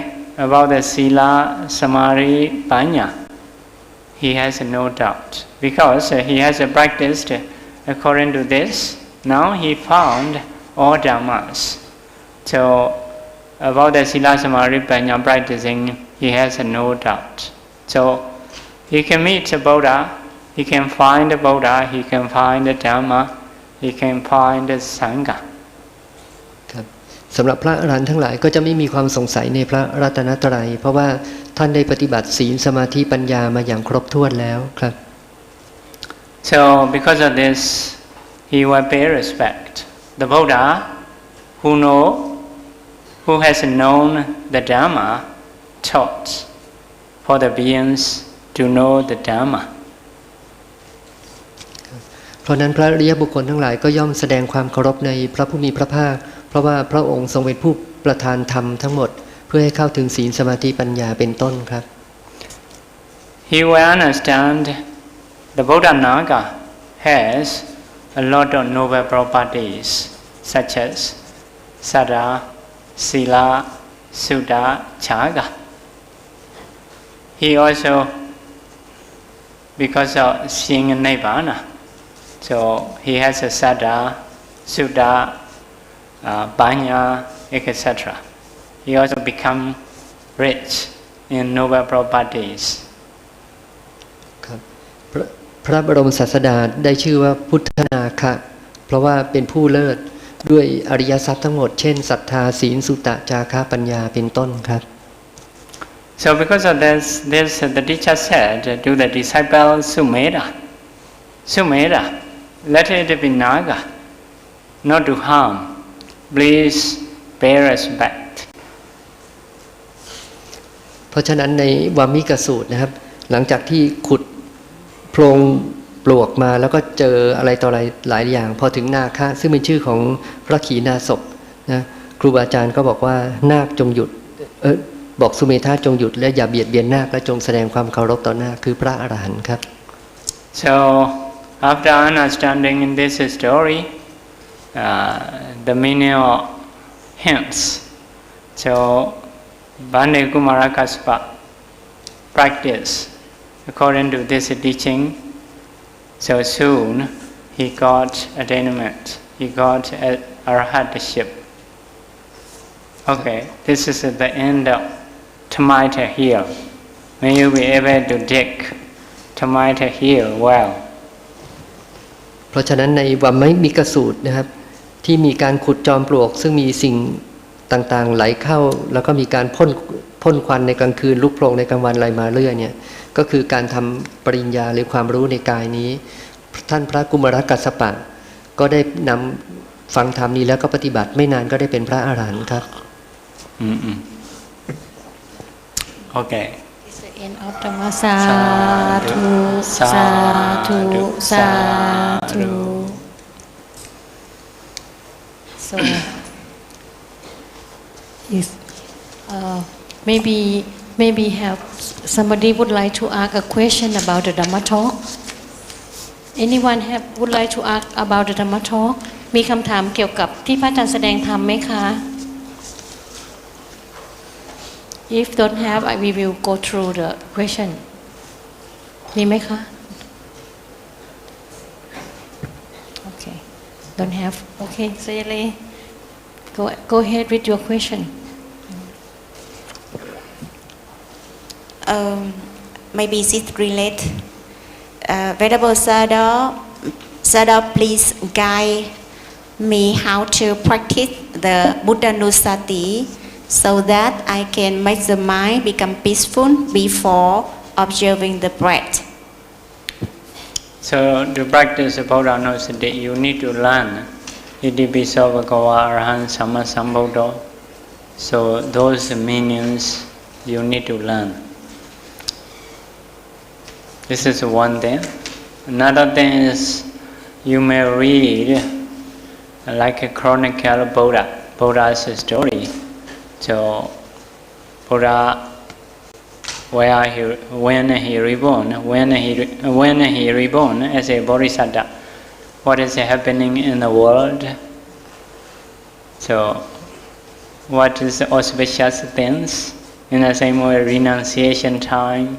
about the Sila, Samadhi, Panya, he has no doubt because he has practiced according to this. Now he found all Dhammas. So about the Sila, Samadhi, Panya practicing, he has no doubt. So he can meet the Buddha, he can find the Buddha, he can find the Dhamma, he can find the Sangha. ครับสำหรับพระอรหันต์ทั้งหลายก็จะไม่มีความสงสัยในพระรัตนตรัยเพราะว่าท่านได้ปฏิบัติศีลสมาธิปัญญามาอย่างครบถ้วนแล้วครับ So because of this, he will pay respect. The Buddha who has known the Dhamma taught for the beings to know the Dhamma. เพราะนั้นพระอริยบุคคลทั้งหลายก็ย่อมแสดงความเคารพในพระผู้มีพระภาคเพราะว่าพระองค์ทรงเป็นผู้ประทานธรรมทั้งหมดเพื่อให้เข้าถึงศีลสมาธิปัญญาเป็นต้นครับ He will understand the Buddha Naga has a lot of noble properties such as Saddha, Sila, Sutta, Chaga. He also, because of seeing Nibbana, so he has a Saddha, Sutta, Panya, etc. He also become rich in noble properties. พระบรมศาสดาได้ชื่อว่าพุทธนาคะเพราะว่าเป็นผู้เลิศด้วยอริยทรัพย์ทั้งหมดเช่นศรัทธาศีลสุตตะจาคะปัญญาเป็นต้นครับ So because of this the teacher said to the disciple Sumedha, let it be Naga, not to harm. Please pay respect. เพราะฉะนั้นในวามิกสูตรนะครับหลังจากที่ขุดโพรงปลวกมาแล้วก็เจออะไรต่ออะไรหลายอย่างพอถึงนาคะซึ่งเป็นชื่อของพระขีณาสพนะครูบาอาจารย์ก็บอกว่านาคจงหยุดบอกสุเมธาจงหยุดและอย่าเบียดเบียนนาคและจงแสดงความเคารพต่อนาคคือพระอรหันต์ครับ So after understanding in this story the meaning of hymns, so Bande Kumara Kaspa practice according to this teaching. So soon he got attainment, he got arhatship. Okay, this is the end of Tamita here. May you be able to dig Tamita here well. เพราะฉะนั้นในวัมมิกสูตรนะครับที่มีการขุดจอมปลวกซึ่งมีสิ่งต่างๆไหลเข้าแล้วก็มีการพ่นควันในกลางคืนลุกโพลงในกลางวันไหลมาเรื่อยเนี่ยก็คือการทำปริญญาหรือความรู้ในกายนี้ท่านพระกุมารกัสสปะก็ได้นำฟังธรรมนี้แล้วก็ปฏิบัติไม่นานก็ได้เป็นพระอรหันต์ครับโอเค It's the end of Dhamma. Sadhu, sadhu, sadhu. So, maybe Maybe have somebody would like to ask a question about the Dhamma talk. Anyone would like to ask about the Dhamma talk? มีคำถามเกี่ยวกับที่พระอาจารย์แสดงธรรมไหมคะ If don't have, we will go through the question. มีไหมคะ Okay. Don't have. Okay, Sayadaw. Go ahead with your question. Maybe it relates. Venerable Sayadaw, please guide me how to practice the Buddhanusati so that I can make the mind become peaceful before observing the breath. So to practice Buddhanusati, you need to learn Itipiso Bhagava Arahant Samma Sambuddho. So those meanings you need to learn. This is one thing. Another thing is you may read like a chronicle Buddha's story. So Buddha, when he reborn as a bodhisattva, what is happening in the world? So what is the auspicious things? In the same way, renunciation time.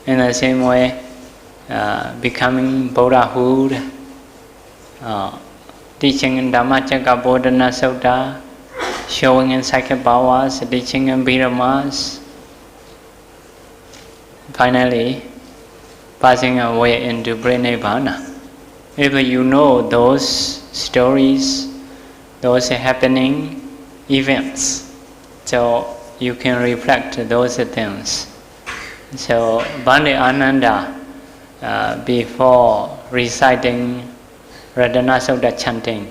In the same way, becoming Buddhahood, teaching in Dhammacakkappavattana Sutta, showing in psychic powers, teaching in Bhiramas, finally passing away into Nibbana. If you know those stories, those happening events, so you can reflect those things. So Bhante Ananda, before reciting Radhana Sutta chanting,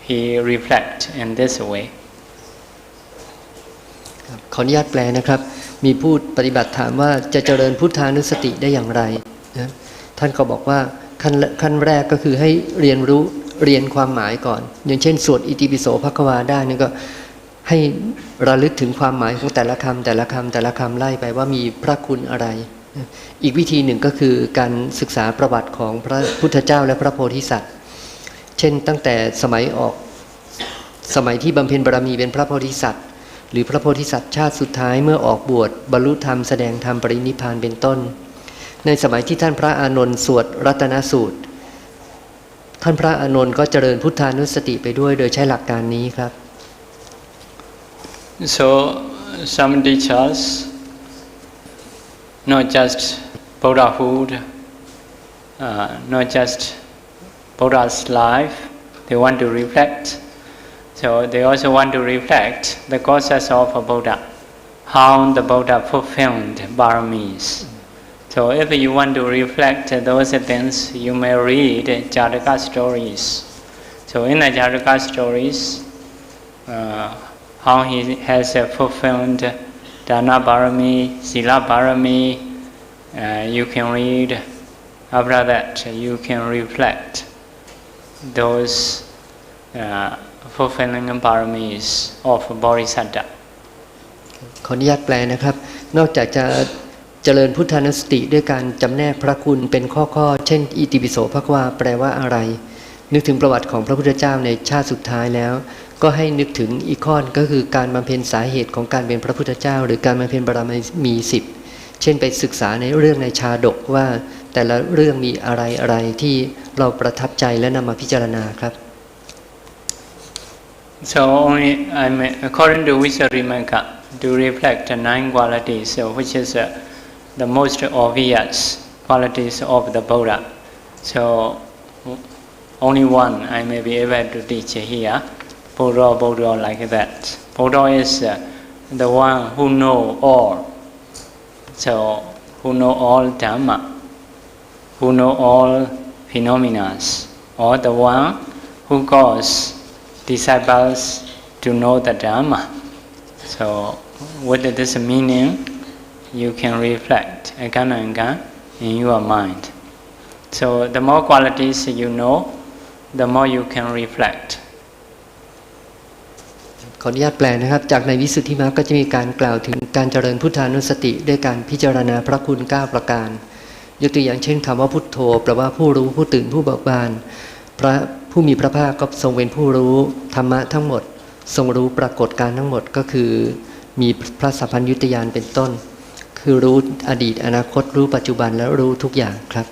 he reflects in this way. ขออนุญาตแปลนะครับมีผู้ปฏิบัติถามว่าจะเจริญพุทธานุสติได้อย่างไรนะท่านก็บอกว่าขั้นแรกก็คือให้เรียนความหมายก่อนอย่างเช่นสวดอิติปิโสภควาได้นี่ก็ให้ระลึกถึงความหมายของแต่ละคำไล่ไปว่ามีพระคุณอะไรอีกวิธีหนึ่งก็คือการศึกษาประวัติของพระพุทธเจ้าและพระโพธิสัตว์เช่นตั้งแต่สมัยที่บำเพ็ญบารมีเป็นพระโพธิสัตว์หรือพระโพธิสัตว์ชาติสุดท้ายเมื่อออกบวชบรรลุธรรมแสดงธรรมปรินิพพานเป็นต้นในสมัยที่ท่านพระอานนท์สวดรัตนสูตรท่านพระอานนท์ก็เจริญพุทธานุสติไปด้วยโดยใช้หลักการนี้ครับ So some teachers, not just Buddhahood, not just Buddha's life, they want to reflect. So they also want to reflect the causes of a Buddha, how the Buddha fulfilled paramis. So if you want to reflect those things, you may read Janaka stories. So in the Janaka stories, how he has fulfilled Dana Parami, Sila Parami, you can read. After that, you can reflect those fulfilling paramis of Bodhisattva. ขออนุญาตแปลนะครับนอกจากจะเจริญพุทธานุสติด้วยการจำแนกพระคุณเป็นข้อเช่นอิติปิโสภควาแปลว่าอะไรนึกถึงประวัติของพระพุทธเจ้าในชาติสุดท้ายแล้วก็ให้นึกถึงอีกข้อก็คือการบำเพ็ญสาเหตุของการเป็นพระพุทธเจ้าหรือการบำเพ็ญบารมี10เช่นไปศึกษาในเรื่องในชาดกว่าแต่ละเรื่องมีอะไรที่เราประทับใจและนำมาพิจารณาครับ So only according to Vammika, to reflect the 9 qualities, which is the most obvious qualities of the Buddha. So only one I may be able to teach here. Buddha like that. Buddha is the one who know all. So who know all Dhamma, who know all phenomena, or the one who cause disciples to know the Dhamma. So with this meaning, you can reflect again and again in your mind. So the more qualities you know, the more you can reflect. ขออนุญาตแปลนะครับจากในวิสุทธิมรรคก็จะมีการกล่าวถึงการเจริญพุทธานุสติด้วยการพิจารณาพระคุณ9ประการยกตัวอย่างเช่นคำว่าพุทโธแปลว่าผู้รู้ผู้ตื่นผู้เบิกบานพระผู้มีพระภาคก็ทรงเป็นผู้รู้ธรรมะทั้งหมดทรงรู้ปรากฏการทั้งหมดก็คือมีพระสัพพัญญุตญาณเป็นต้นคือรู้อดีตอนาคตรู้ปัจจุบันและรู้ทุกอย่างครับ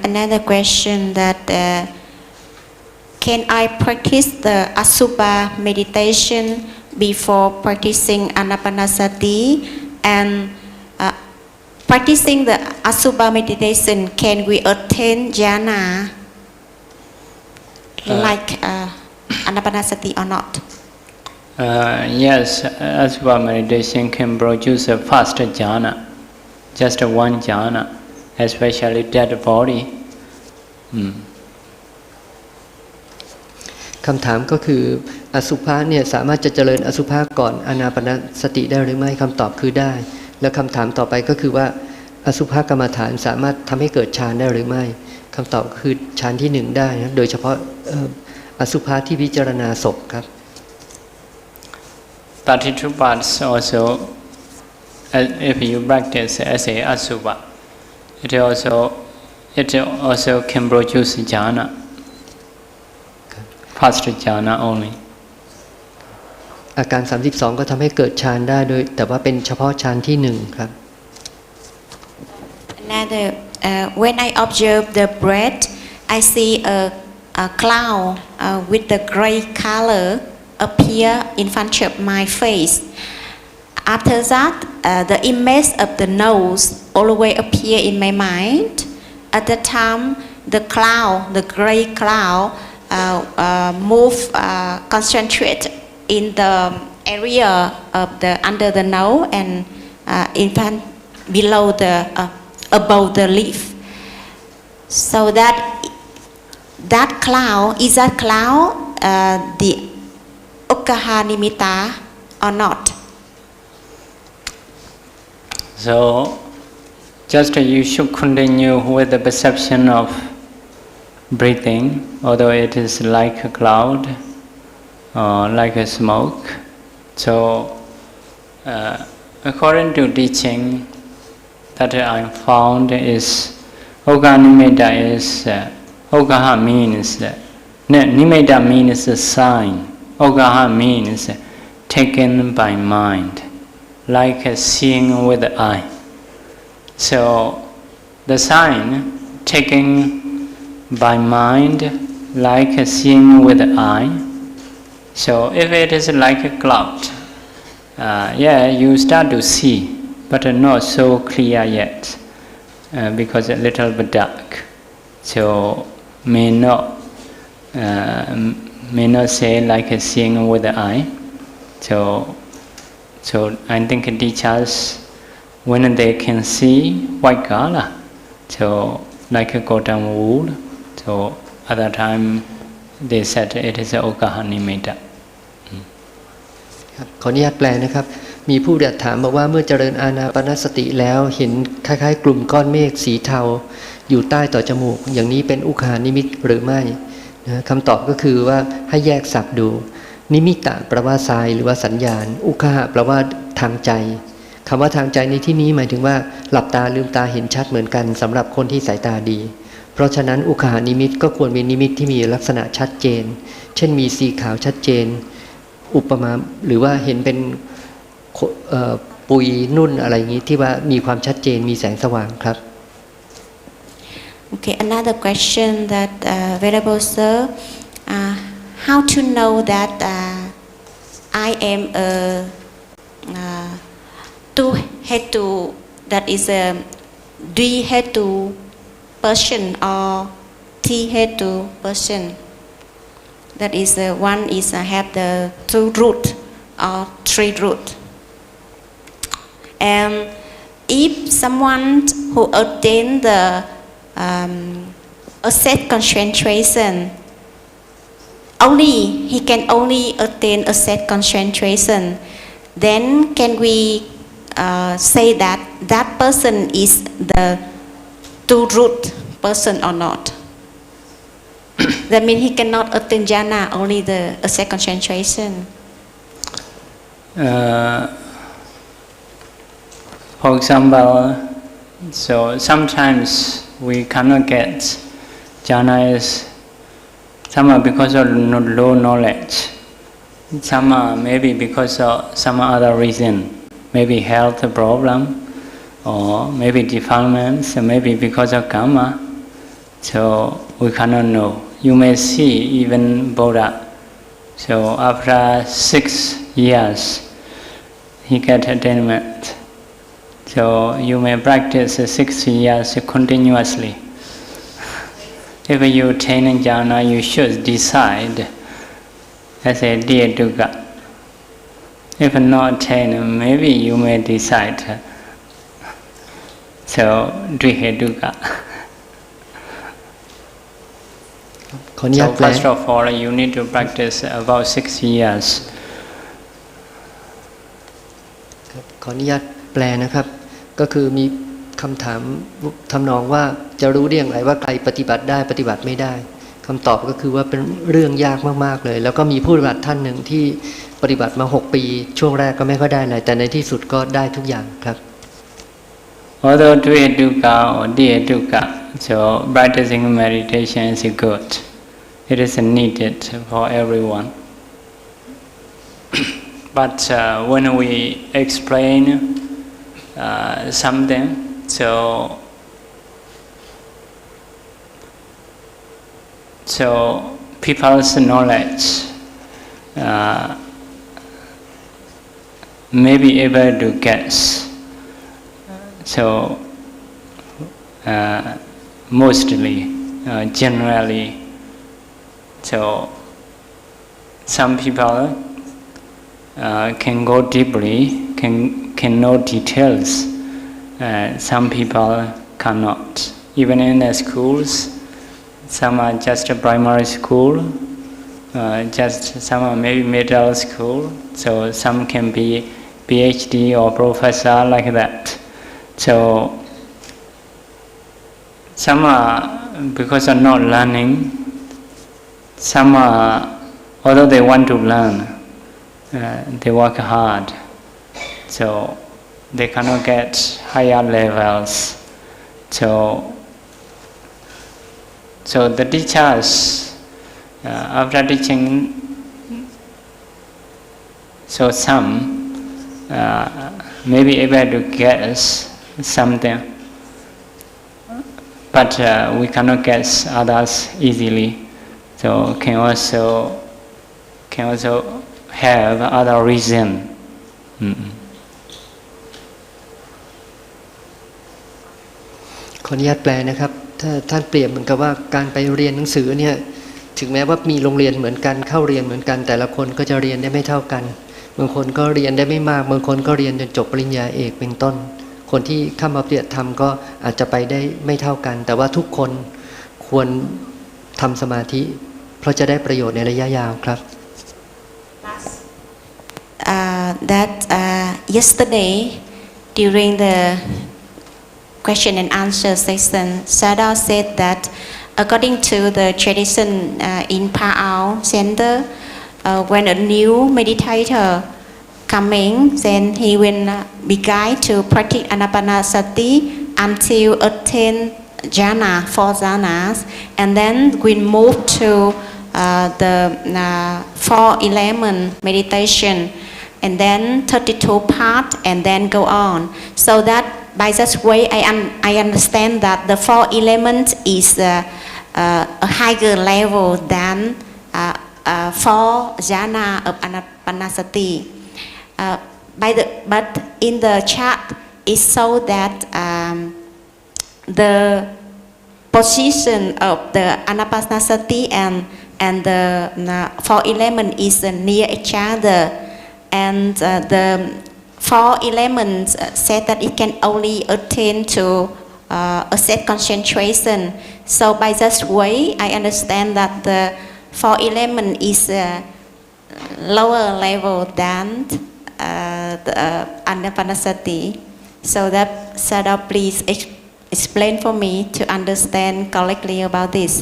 Another question that can I practice the Asubha meditation before practicing Anapanasati and practicing the Asubha meditation can we attain jhana like Anapanasati or not? Yes, Asubha meditation can produce a faster jhana, just one jhana, especially dead body. คำถามก็คืออสุภะเนี่ยสามารถจะเจริญอสุภะก่อนอานาปานสติได้หรือไม่คำตอบคือได้แล้วคำถามต่อไปก็คือว่าอสุภะกรรมฐานสามารถทำให้เกิดฌานได้หรือไม่คำตอบคือฌานที่1ได้นะโดยเฉพาะอสุภะที่พิจารณาศพครับ 32 parts also, if you practice as a Asubha, it also can produce jhana, faster jhana only. อาการ32ก็ทำให้เกิดฌานได้โดยแต่ว่าเป็นเฉพาะฌานที่1ครับ Another when I observe the breath I see a cloud with the gray color appear in front of my face. After that, the image of the nose always appear in my mind. At the time, the cloud, the gray cloud, move, concentrate in the area of the under the nose and in front, below the above the leaf. So that cloud is that cloud the Ukkaha nimitta or not? So, just you should continue with the perception of breathing, although it is like a cloud or like a smoke. So, according to teaching that I found is Ukkaha nimitta is Ukkaha means nimitta means a sign. Ukkaha means taken by mind, like seeing with the eye. So the sign taken by mind, like seeing with the eye. So if it is like a cloud, you start to see, but not so clear yet, because a little bit dark. So may not say like seeing with the eye. So I think teachers, when they can see white color, so like a cotton wool, so at that time they said it is a Ukkaha nimitta. ขออนุญาตแปลนะครับมีผู้เดือดถามบอกว่าเมื่อเจริญอานาปานสติแล้วเห็นคล้ายๆกลุ่มก้อนเมฆสีเทาอยู่ใต้ต่อจมูกอย่างนี้เป็นอุคหานิมิตหรือไม่นะคำตอบก็คือว่าให้แยกศัพท์ดูนิมิตะแปลว่าทรายหรือว่าสัญญาณอุคหะแปลว่าทางใจคำว่าทางใจในที่นี้หมายถึงว่าหลับตาลืมตาเห็นชัดเหมือนกันสำหรับคนที่สายตาดีเพราะฉะนั้นอุคหานิมิตก็ควรเป็นนิมิตที่มีลักษณะชัดเจนเช่นมีสีขาวชัดเจนอุปมาหรือว่าเห็นเป็นปุยนุ่นอะไรอย่างนี้ที่ว่ามีความชัดเจนมีแสงสว่างครับ Okay, another question that Venerable Sir, how to know that I am a two-hetu, that is a dvi-hetu person or tri-hetu person? That is one is have the two root or three root. And if someone who attain the asset concentration, he can only attain asset concentration, then can we say that that person is the too rude person or not? That means he cannot attain jhana, only the asset concentration. For example, so sometimes we cannot get jhana is some are because of low knowledge, some are maybe because of some other reason, maybe health problem, or maybe defilements, or maybe because of karma. So we cannot know. You may see even Buddha. So after 6 years, he get attainment. So you may practice 6 years continuously. If you attain jhana, you should decide as a dear dukkha. If not attain, maybe you may decide. So drihe dukkha. So first of all, you need to practice about 6 years. ขออนุญาตแปลนะครับ ก็คือมีคำถามทำนองว่าจะรู้ได้อย่างไรว่าใครปฏิบัติได้ปฏิบัติไม่ได้คำตอบก็คือว่าเป็นเรื่องยากมากๆเลยแล้วก็มีผู้ปฏิบัติท่านหนึ่งที่ปฏิบัติมา6 ปีช่วงแรกก็ไม่ค่อยได้อะไรแต่ในที่สุดก็ได้ทุกอย่างครับ Although drihe dukkha or diya dukkha, so practicing meditation is good. It is needed for everyone. But when we explain something, so people's knowledge may be able to guess. So mostly, generally, so some people can go deeply, can know details. Some people cannot. Even in the schools, some are just a primary school, some are maybe middle school. So some can be PhD or professor like that. So some are because of not learning. Some are, although they want to learn, they work hard. So they cannot get higher levels. So the teachers, after teaching, so some may be able to guess something, but we cannot guess others easily. So can also have other reason. ขออนุญาตแปลนะครับถ้าท่านเปรียบเหมือนกับว่าการไปเรียนหนังสือเนี่ยถึงแม้ว่ามีโรงเรียนเหมือนกันเข้าเรียนเหมือนกันแต่ละคนก็จะเรียนได้ไม่เท่ากันบางคนก็เรียนได้ไม่มากบางคนก็เรียนจนจบปริญญาเอกเป็นต้นคนที่เข้ามาปฏิบัติธรรมก็อาจจะไปได้ไม่เท่ากันแต่ว่าทุกคนควรทำสมาธิเพราะจะได้ประโยชน์ในระยะยาวครับ Yesterday during the question and answer session, Sayadaw said that according to the tradition in Pa'ao Center, when a new meditator coming, then he will be guided to practice anapanasati until attain jhana, 4 jhanas, and then we move to the 4 element meditation, and then 32 part, and then go on. So that by that way, I understand that the 4 elements is a higher level than 4 jhana of anapanasati. But in the chart, it shows that the position of the anapanasati and the 4 elements is near each other, and the 4 elements said that it can only attain to a set concentration. So by that way, I understand that the 4 element is lower level than the anapanasati. So that Sayadaw please explain for me to understand correctly about this.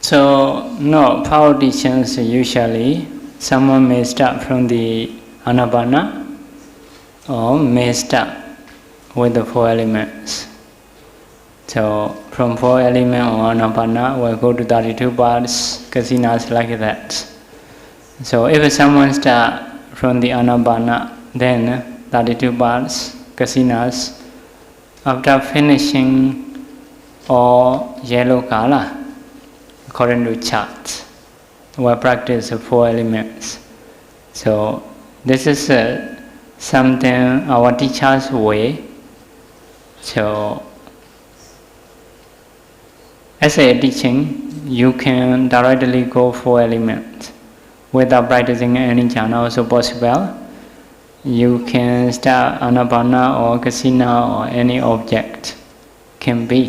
So, no, power teachings usually someone may start from the Anapana or may start with the 4 elements. So, from 4 elements or Anapana, we'll go to 32 parts, kasinas like that. So, if someone start from the Anapana, then 32 parts, kasinas, after finishing all yellow color, according to chart, we practice 4 elements. So this is something our teacher's way. So as a teaching, you can directly go 4 elements without practicing any jhana also possible. You can start Anapana or kasina or any object can be.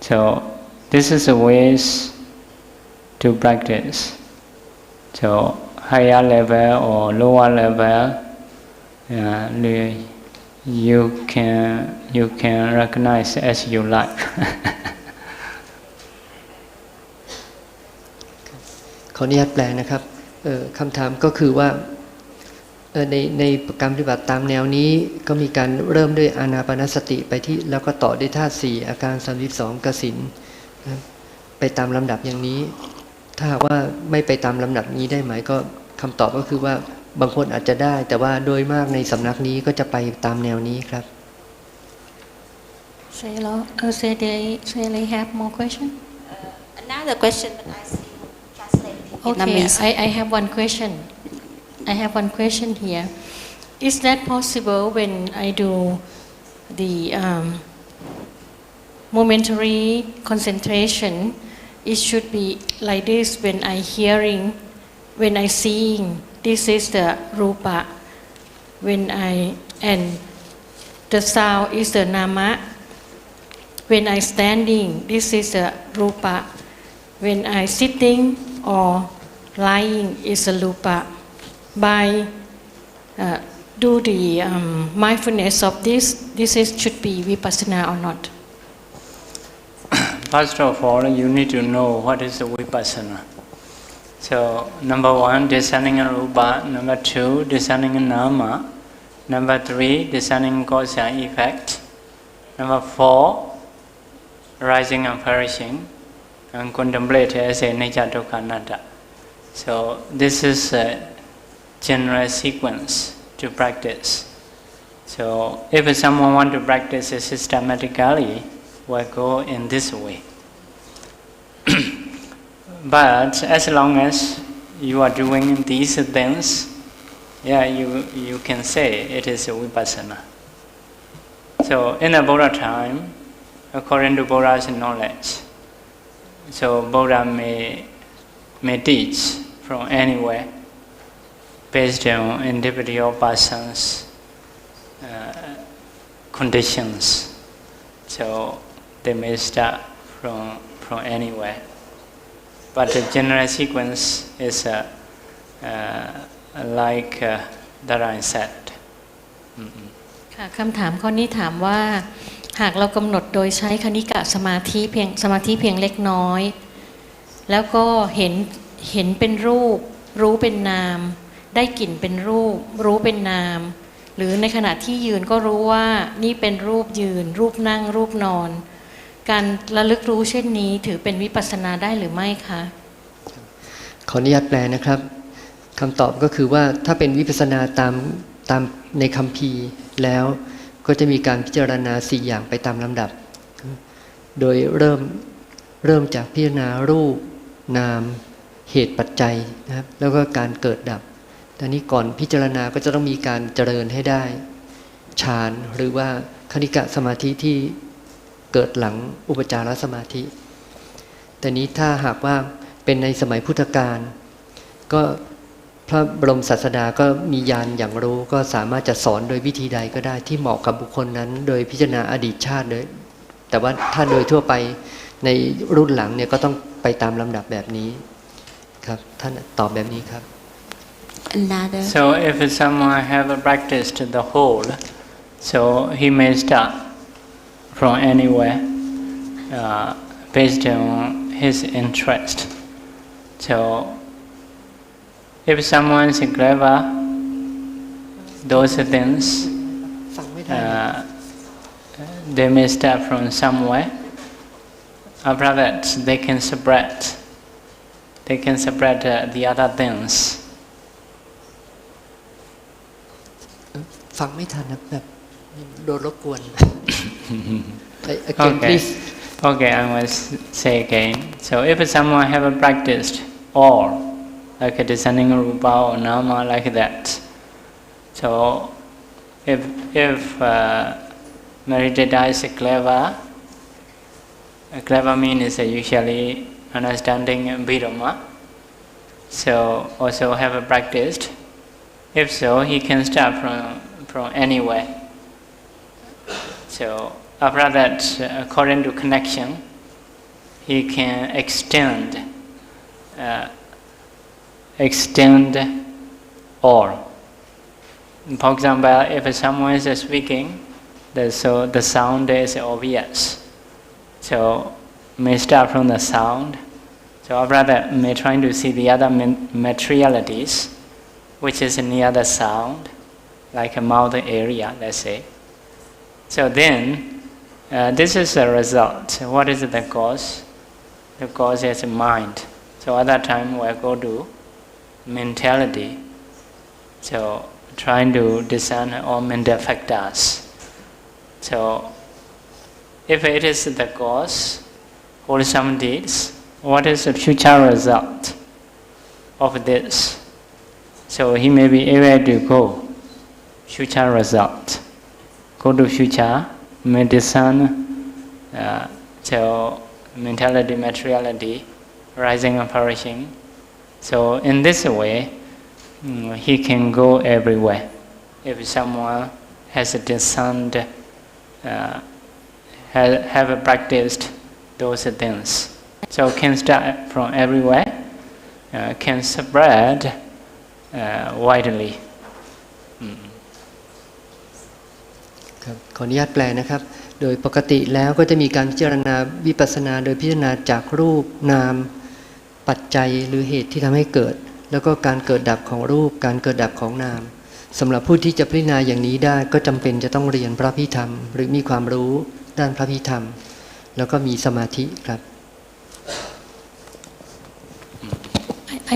So this is the ways to practice. So higher level or lower level, you can recognize as you like. ขออนุญาตแปลนะครับคำถามก็คือว่าในการปฏิบัติตามแนวนี้ก็มีการเริ่มด้วยอานาปานสติไปที่แล้วก็ต่อด้วยธาตุ4อาการ32กสิณไปตามลำดับอย่างนี้ถ้าหากว่าไม่ไปตามลำดับนี้ได้ไหมก็คำตอบก็คือว่าบางคนอาจจะได้แต่ว่าโดยมากในสำนักนี้ก็จะไปตามแนวนี้ครับ Say they have more question? Another question, but I see translate in Vietnamese. Okay, I have one question. I have one question here. Is that possible when I do the momentary concentration? It should be like this when I hearing, when I seeing. This is the rupa. And the sound is the nama. When I standing, this is the rupa. When I sitting or lying is the rupa. By do the mindfulness of this should be vipassana or not? First of all, you need to know what is the vipassana. So, number 1, discerning a rupa. Number 2, discerning a nama. Number 3, discerning cause and effect. Number 4, rising and perishing, and contemplate as a nature dukkha anatta. So, this is a general sequence to practice. So, if someone want to practice it systematically, we'll go in this way. But as long as you are doing these things, you can say it is a vipassana. So in the Buddha time, according to Buddha's knowledge, so Buddha may teach from anywhere based on individual persons' conditions. So they may start from anywhere. But the general sequence is like that I said. ค่ะคำถามข้อนี้ถามว่าหากเรากำหนดโดยใช้คณิกะสมาธิเพียงเล็กน้อยแล้วก็เห็นเป็นรูปรู้เป็นนามได้กลิ่นเป็นรูปรู้เป็นนามหรือในขณะที่ยืนก็รู้ว่านี่เป็นรูปยืนรูปนั่งรูปนอนการระลึกรู้เช่นนี้ถือเป็นวิปัสสนาได้หรือไม่คะขออนุญาตแปลนะครับคำตอบก็คือว่าถ้าเป็นวิปัสสนาตามในคัมภีร์แล้วก็จะมีการพิจารณา4อย่างไปตามลำดับโดยเริ่มจากพิจารณารูปนามเหตุปัจจัยนะครับแล้วก็การเกิดดับแต่นี้ก่อนพิจารณาก็จะต้องมีการเจริญให้ได้ฌานหรือว่าคณิกะสมาธิที่เกิดหลังอุปจารสมาธิแต่นี้ถ้าหากว่าเป็นในสมัยพุทธกาลก็พระบรมศาสดาก็มีญาณอย่างรู้ก็สามารถจะสอนโดยวิธีใดก็ได้ที่เหมาะกับบุคคลนั้นโดยพิจารณาอดีตชาติเลยแต่ว่าถ้าโดยทั่วไปในรุ่นหลังเนี่ยก็ต้องไปตามลำดับแบบนี้ครับท่านตอบแบบนี้ครับ another. So if someone have practiced the whole, so he may start from anywhere based on his interest. So if someone is clever, those things they may start from somewhere. After that, they can spread the other things. ฟังไม่ทันนะแบบโดนรบกวน Okay. please. Okay, I will say again. So if someone have practiced all, like discerning rupa or nama, like that. So if meditator is clever means usually understanding Vidhamma. So also have practiced. If so, he can start from anywhere. So after that, according to connection, he can extend all. For example, if someone is speaking, so the sound is obvious. So may start from the sound. So after that, may try to see the other materialities, which is near the sound, like a mouth area, let's say. So then, this is the result. What is the cause? The cause is mind. So at that time, we go to mentality. So trying to discern all mental factors. So if it is the cause, wholesome deeds, what is the future result of this? So he may be able to go future result. Go to future, medicine, so mentality, materiality, rising and perishing. So in this way, he can go everywhere. If someone has discerned, have practiced those things, so can start from everywhere, can spread widely. ครับขออนุญาตแปลนะครับ โดยปกติแล้วก็จะมีการพิจารณาวิปัสสนาโดยพิจารณาจากรูปนามปัจจัยหรือเหตุที่ทำให้เกิด แล้วก็การเกิดดับของรูปการเกิดดับของนามสำหรับผู้ที่จะพิจารณาอย่างนี้ได้ก็จำเป็นจะต้องเรียนพระพิธรรมหรือมีความรู้ด้านพระพิธรรมแล้วก็มีสมาธิครับ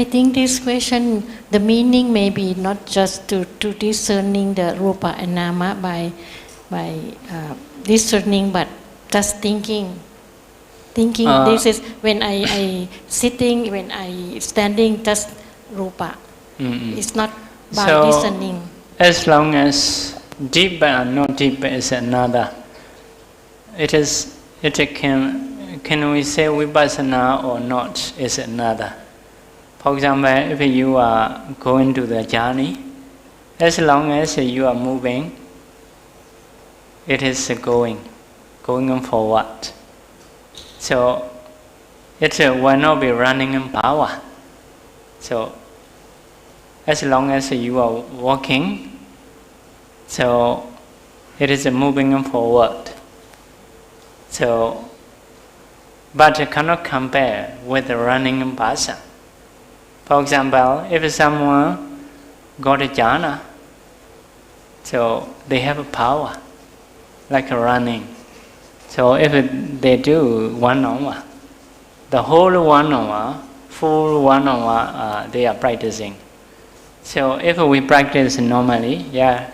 I think this question, the meaning may be not just to discerning the rupa and nama by discerning, but just thinking. This is when I sitting, when I standing, just rupa. It's not by discerning. As long as deep and not deep is another. Can we say vipassana or not is another. For example, if you are going to the journey, as long as you are moving, it is going on forward. So it will not be running in power. So as long as you are walking, so it is moving forward. So, but it cannot compare with the running in person. For example, if someone got a jhana, so they have a power, like running. So if they do 1 hour, the whole 1 hour, full 1 hour, they are practicing. So if we practice normally,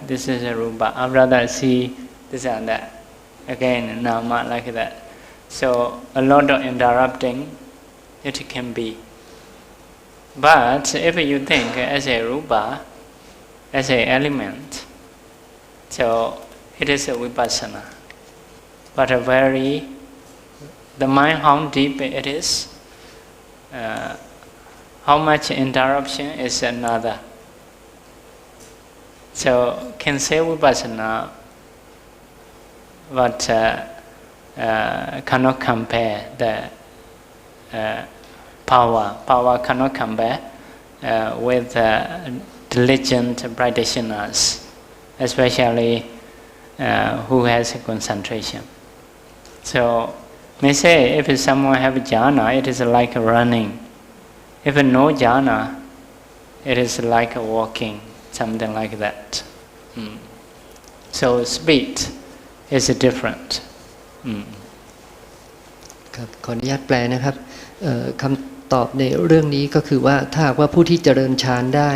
this is a rupa. After that, see this and that. Again, nama, like that. So a lot of interrupting, it can be. But if you think as a rupa, as an element, so it is a vipassana. But the mind, how deep it is, how much interruption is another. So can say vipassana, but cannot compare the power. Power cannot compare with diligent practitioners, especially who has a concentration. So, may say if someone have jhana, it is like running. If no jhana, it is like walking, something like that. So speed is different. ครับขออนุญาตแปลนะครับคำตอบในเรื่องนี้ก็คือว่าถ้าหากว่าผู้ที่เจริญฌานได้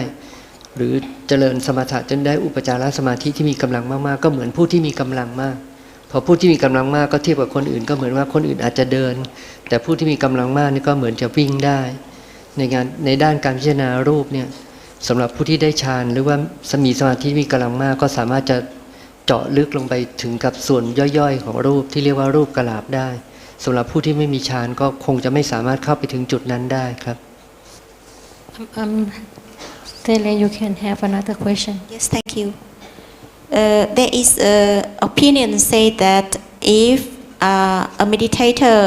หรือเจริญสมถะจนได้อุปจารสมาธิที่มีกำลังมากๆก็เหมือนผู้ที่มีกำลังมากพอผู้ที่มีกำลังมากก็เทียบกับคนอื่นก็เหมือนว่าคนอื่นอาจจะเดินแต่ผู้ที่มีกำลังมากนี่ก็เหมือนจะวิ่งได้ในด้านการพิจารณารูปเนี่ยสำหรับผู้ที่ได้ฌานหรือว่ามีสมาธิมีกำลังมากก็สามารถจะเจาะลึกลงไปถึงกับส่วนย่อยๆของรูปที่เรียกว่ารูปกลาภได้สำหรับผู้ที่ไม่มีฌานก็คงจะไม่สามารถเข้าไปถึงจุดนั้นได้ครับ Tele, you can have another question. Yes, thank you. There is an opinion say that if a meditator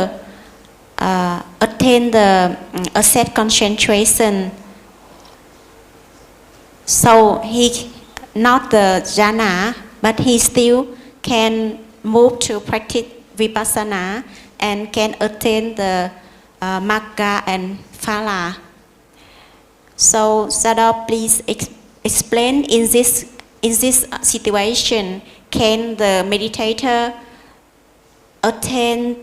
attain the asset concentration, so he not the jhana, but he still can move to practice vipassana and can attain the magga and phala. So Sayadaw, please explain in this situation, can the meditator attain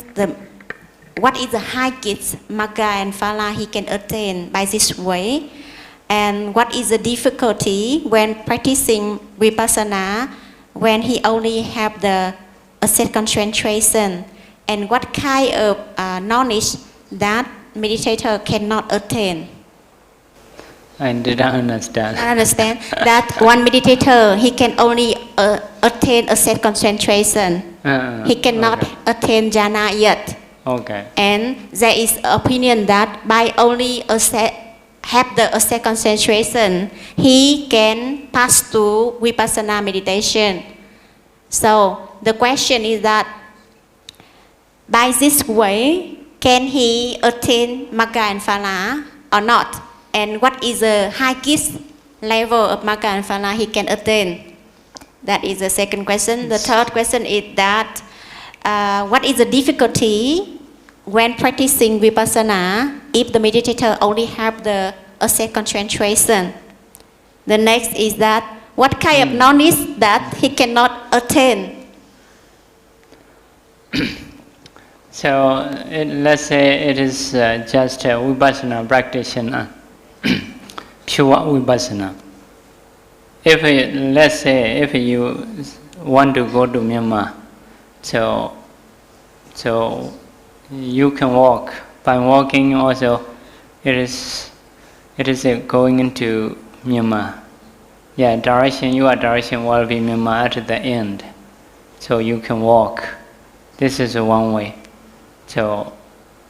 what is the highest magga and phala he can attain by this way, and what is the difficulty when practicing vipassana when he only have the asset concentration, and what kind of knowledge that meditator cannot attain? I didn't understand. I understand that one meditator he can only attain asset concentration. He cannot attain jhana yet. Okay. And there is opinion that by only have the asset concentration, he can pass to vipassana meditation. So the question is that by this way, can he attain magga and phala or not? And what is the highest level of magga and phala he can attain? That is the second question. The third question is that what is the difficulty when practicing vipassana if the meditator only have the asset concentration? The next is that what kind of knowledge that he cannot attain? So let's say it is just a vipassana practitioner, pure vipassana. Let's say if you want to go to Myanmar, so you can walk. By walking also, it is going into Myanmar. Yeah, your direction will be Myanmar at the end. So you can walk. This is one way. So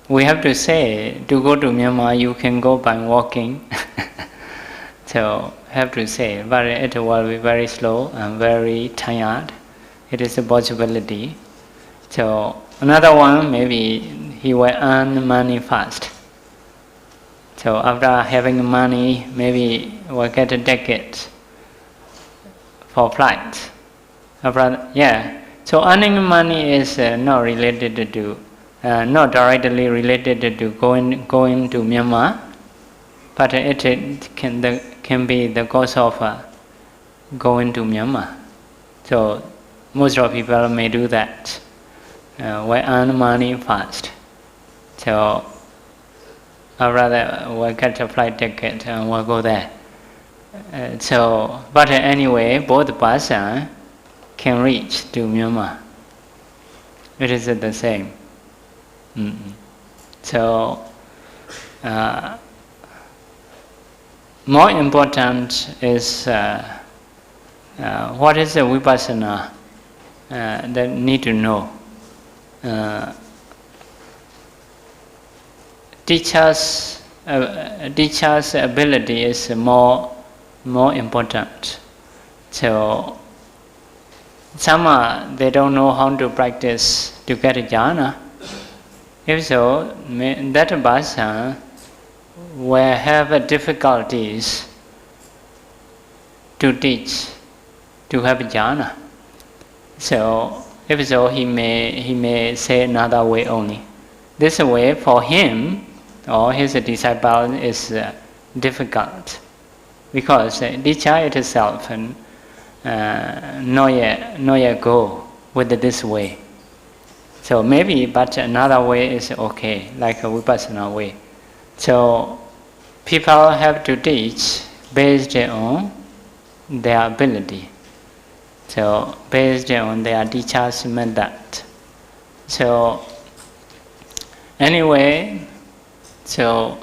we have to say, to go to Myanmar, you can go by walking. So have to say, but it will be very slow and very tired. It is a possibility. So another one, maybe he will earn money fast. So after having money, maybe we'll get a ticket for flight. So earning money is not related to, not directly related to going to Myanmar, but it can be the cause of going to Myanmar. So most of people may do that. We earn money fast. So I'd rather we'll get a flight ticket and we'll go there. But anyway, both person can reach to Myanmar. It is the same. So more important is what is the vipassana that need to know. Teacher's ability is more important. So some they don't know how to practice to get jhana. If so, that person will have difficulties to teach, to have jhana. So if so, he may say another way only. This way for him or his disciple is difficult, because teacher itself not yet go with this way. So maybe, but another way is okay, like a vipassana way. So people have to teach based on their ability. So based on their teacher's method. So anyway, so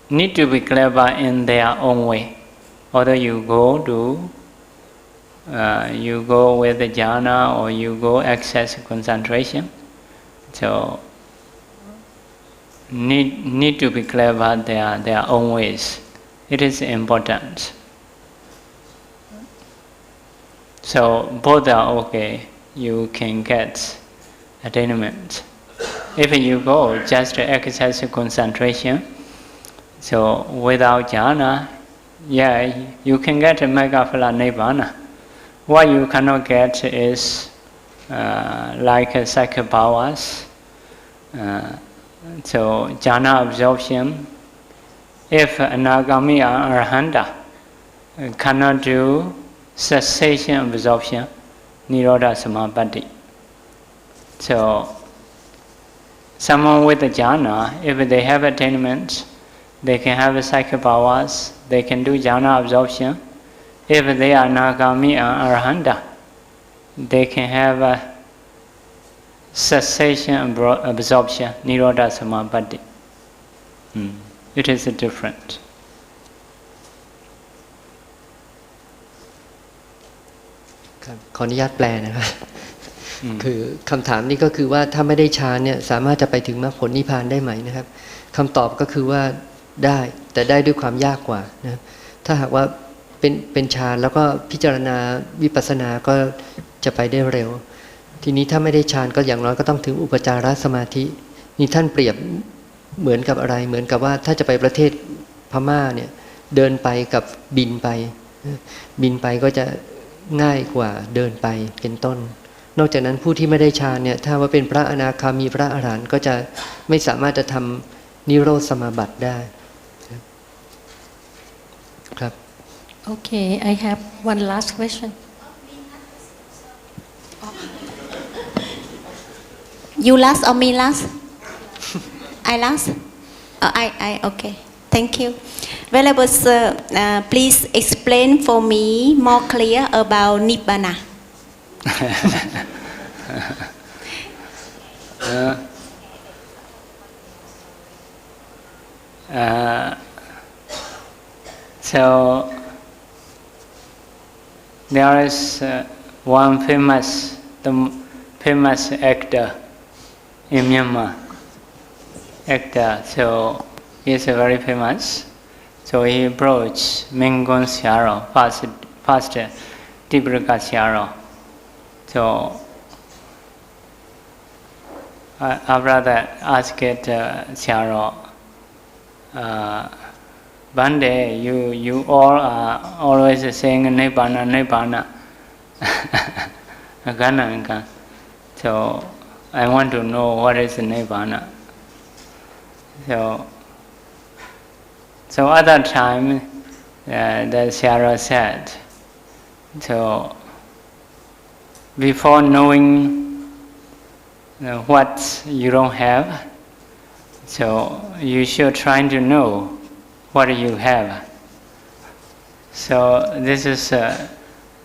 need to be clever in their own way. Although you go with the jhana or you go access concentration, so need to be clever their own ways. It is important. So both are okay. You can get attainment. If you go just to exercise concentration, so without jhana, yeah, you can get a megaphala nibbana. What you cannot get is like psychic powers. So jhana absorption. If anagami or arahanta cannot do cessation absorption, nirodha samapatti. So someone with the jhana, if they have attainment, they can have psychic powers, they can do jhana absorption. If they are nagami and arahanta, they can have a cessation absorption, nirodha samapatti. It is different. ขออนุญาตแปลนะครับคือคำถามนี้ก็คือว่าถ้าไม่ได้ฌานเนี่ยสามารถจะไปถึงมรรคผลนิพพานได้ไหมนะครับคำตอบก็คือว่าได้แต่ได้ด้วยความยากกว่านะถ้าหากว่าเป็นฌานแล้วก็พิจารณาวิปัสสนาก็จะไปได้เร็วทีนี้ถ้าไม่ได้ฌานก็อย่างน้อยก็ต้องถึงอุปจารสมาธินี่ท่านเปรียบเหมือนกับอะไรเหมือนกับว่าถ้าจะไปประเทศพม่าเนี่ยเดินไปกับบินไปก็จะง่ายกว่าเดินไปเป็นต้นนอกจากนั้นผู้ที่ไม่ได้ฌานเนี่ยถ้าว่าเป็นพระอนาคามีพระอรหันต์ก็จะไม่สามารถจะทำนิโรธสมาบัติได้ครับ Okay, I have one last question. You last or me last? I last? I okay. Thank you. Venerable Sir, please explain for me more clear about Nibbana. So there is one famous actor in Myanmar. So he is very famous. So he approached Mengon Siaro, first Tibraka Siaro. So after that, asked Siaro, one day you all are always saying Nibbana. So I want to know what is Nibbana. So at that time, the Siaro said, so before knowing what you don't have, so you should try to know what you have. So this is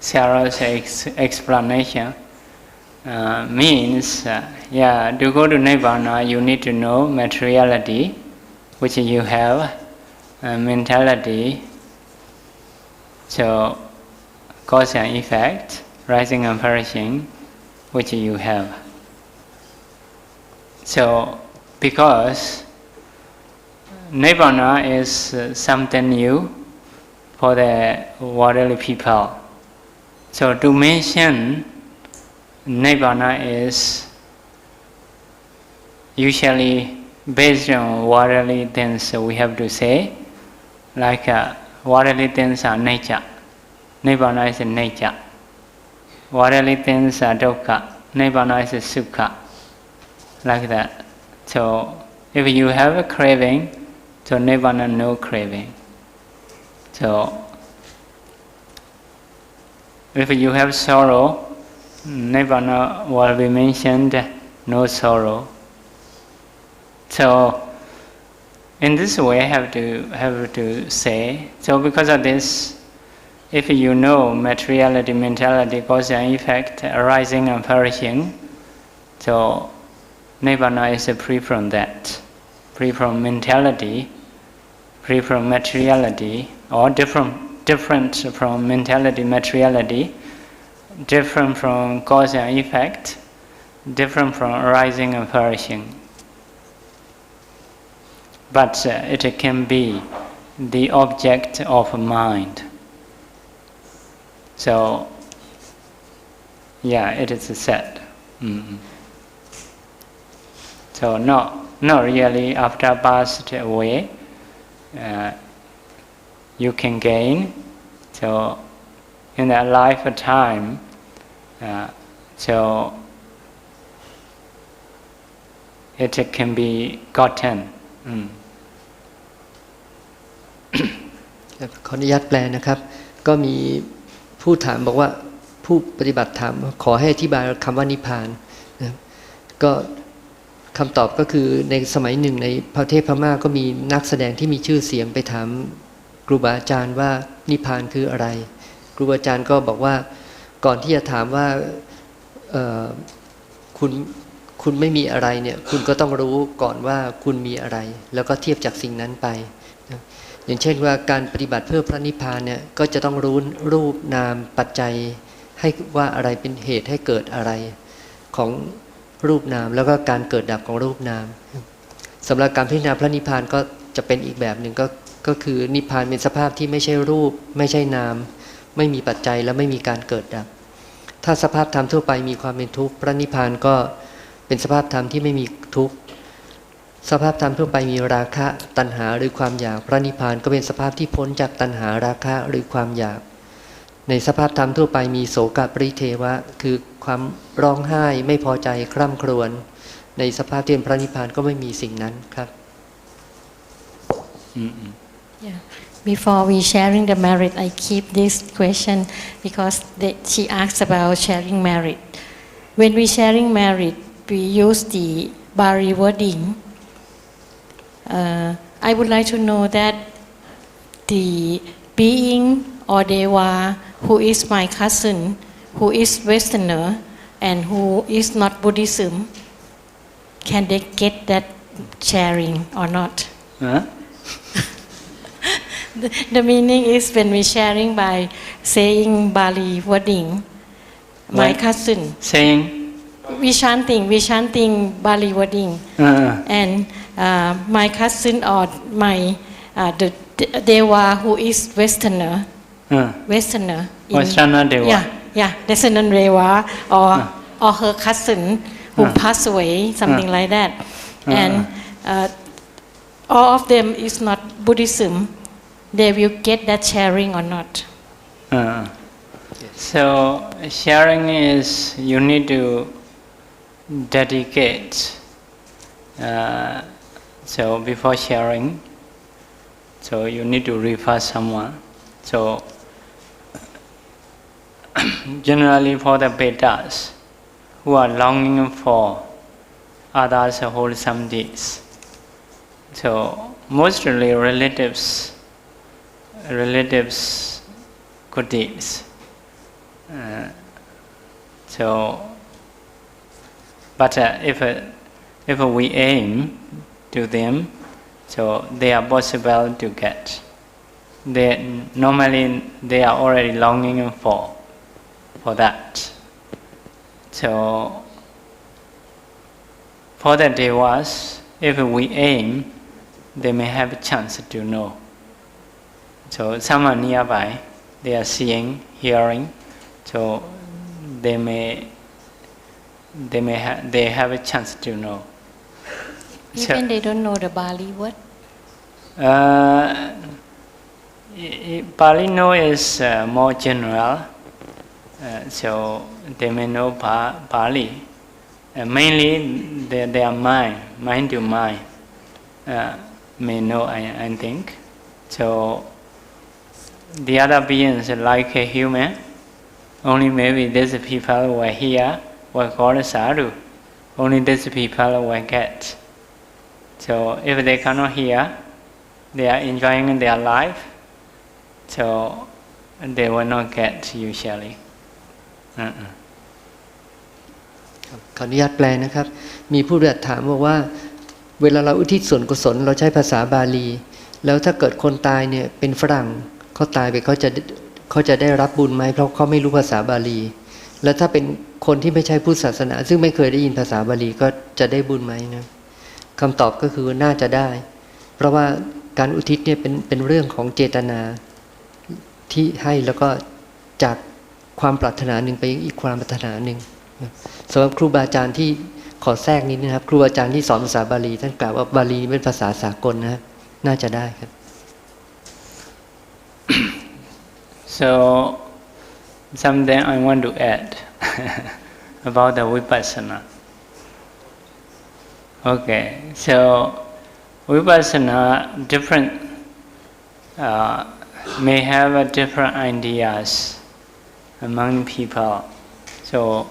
Siaro's explanation. Means, to go to Nibbana, you need to know materiality, which you have, mentality, so cause and effect, rising and perishing, which you have. So, because Nibbana is something new for the worldly people. So to mention Nibbana is usually based on worldly things we have to say, like worldly things are nature. Nibbana is nature. Worldly things are dukkha. Nibbana is sukha. Like that. So if you have a craving, so Nibbana no craving. So if you have sorrow, Nibbana will be mentioned, no sorrow. So in this way, I have to say. So because of this, if you know materiality, mentality, cause and effect, arising and perishing, so Nibbana is free from that, free from mentality, free from materiality, or different from mentality, materiality, different from cause and effect, different from arising and perishing. But it can be the object of mind. So, yeah, it is said. So not really after passed away, you can gain. So in that lifetime, so it can be gotten. ขออนุญาตแปลนะครับก็มีผู้ถามบอกว่าผู้ปฏิบัติถามขอให้อธิบายคำว่านิพพานนะครับก็คำตอบก็คือในสมัยหนึ่งในประเทศพม่าก็มีนักแสดงที่มีชื่อเสียงไปถามครูบาอาจารย์ว่านิพพานคืออะไรครูบาอาจารย์ก็บอกว่าก่อนที่จะถามว่าคุณไม่มีอะไรเนี่ยคุณก็ต้องรู้ก่อนว่าคุณมีอะไรแล้วก็เทียบจากสิ่งนั้นไปอย่างเช่นว่าการปฏิบัติเพื่อพระนิพพานเนี่ยก็จะต้องรู้รูปนามปัจจัยให้ว่าอะไรเป็นเหตุให้เกิดอะไรของรูปนามแล้วก็การเกิดดับของรูปนามสำหรับการพิจารณาพระนิพพานก็จะเป็นอีกแบบหนึ่งก็คือนิพพานเป็นสภาพที่ไม่ใช่รูปไม่ใช่นามไม่มีปัจจัยและไม่มีการเกิดดับถ้าสภาพธรรมทั่วไปมีความเป็นทุกข์พระนิพพานก็เป็นสภาพธรรมที่ไม่มีทุกข์สภาพธรรมทั่วไปมีราคะตัณหาหรือความอยากพระนิพพานก็เป็นสภาพที่พ้นจากตัณหาราคะหรือความอยากในสภาพธรรมทั่วไปมีโศกปริเทวะคือความร้องไห้ไม่พอใจคร่ำครวญในสภาพที่เป็นพระนิพพานก็ไม่มีสิ่งนั้นครับ Yeah. Before we sharing the merit, I keep this question because she asked about sharing merit. When we sharing merit, we use the Bali wording. I would like to know that the being or Deva who is my cousin, who is Westerner, and who is not Buddhism, can they get that sharing or not? Huh? The meaning is when we sharing by saying Bali wording, my cousin. Saying? We chanting Bali wording. And my cousin or my the Deva who is Westerner. Westerner. Westerner Deva. Yeah, Westerner Deva or her cousin who passed away, something like that. And all of them is not Buddhism. They will get that sharing or not. So sharing is you need to dedicate. So before sharing, so you need to refer someone. So generally for the Vedas who are longing for others' wholesome deeds. So mostly relatives good deeds. But if we aim to them, so they are possible to get. Normally they are already longing for that. So for the devas, if we aim, they may have a chance to know. So someone nearby, they are seeing, hearing, so they have a chance to know. Even they don't know the Bali word? Pali know is more general, so they may know Pali. Mainly their mind to mind, may know, I think. So the other beings like a human, only maybe these people who are here were called sadhu. Only these people will get. So if they cannot hear, they are enjoying their life, so they will not get usually. ขออนุญาตแปลนะครับมีผู้ถามบอกว่าเวลาเราอุทิศส่วนกุศลเราใช้ภาษาบาลีแล้วถ้าเกิดคนตายเนี่ยเป็นฝรั่งเขาตายไปเขาจะได้รับบุญไหมเพราะเขาไม่รู้ภาษาบาลีแล้วถ้าเป็นคนที่ไม่ใช่พุทธศาสนาซึ่งไม่เคยได้ยินภาษาบาลีก็จะได้บุญไหมนะคำตอบก็คือน่าจะได้เพราะว่าการอุทิศเนี่ยเป็นเรื่องของเจตนาที่ให้แล้วก็จากความปรารถนาหนึ่งไปอีกความปรารถนาหนึ่งสำหรับครูบาอาจารย์ที่ขอแทรกนิดนะครับครูบาอาจารย์ที่สอนภาษาบาลีท่านกล่าวว่าบาลีเป็นภาษาสากลนะน่าจะได้ครับ So something I want to add about the vipassana. Okay, so vipassana different may have different ideas among people. So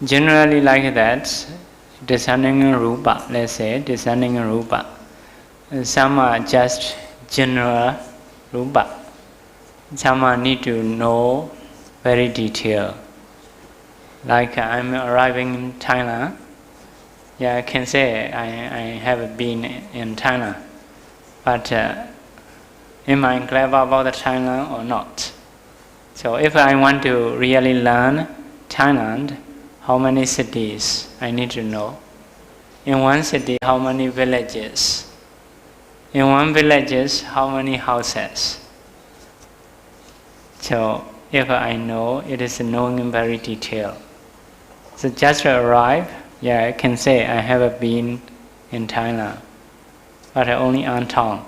generally like that, discerning rupa, let's say discerning rupa. Some are just general rupa. Some need to know very detailed. Like I'm arriving in Thailand. Yeah, I can say I have been in Thailand, but am I clever about Thailand or not? So if I want to really learn Thailand, how many cities I need to know? In one city, how many villages? In one village, how many houses? So if I know, it is knowing in very detail. So just arrive, yeah, I can say I have been in Thailand, but only on tongue.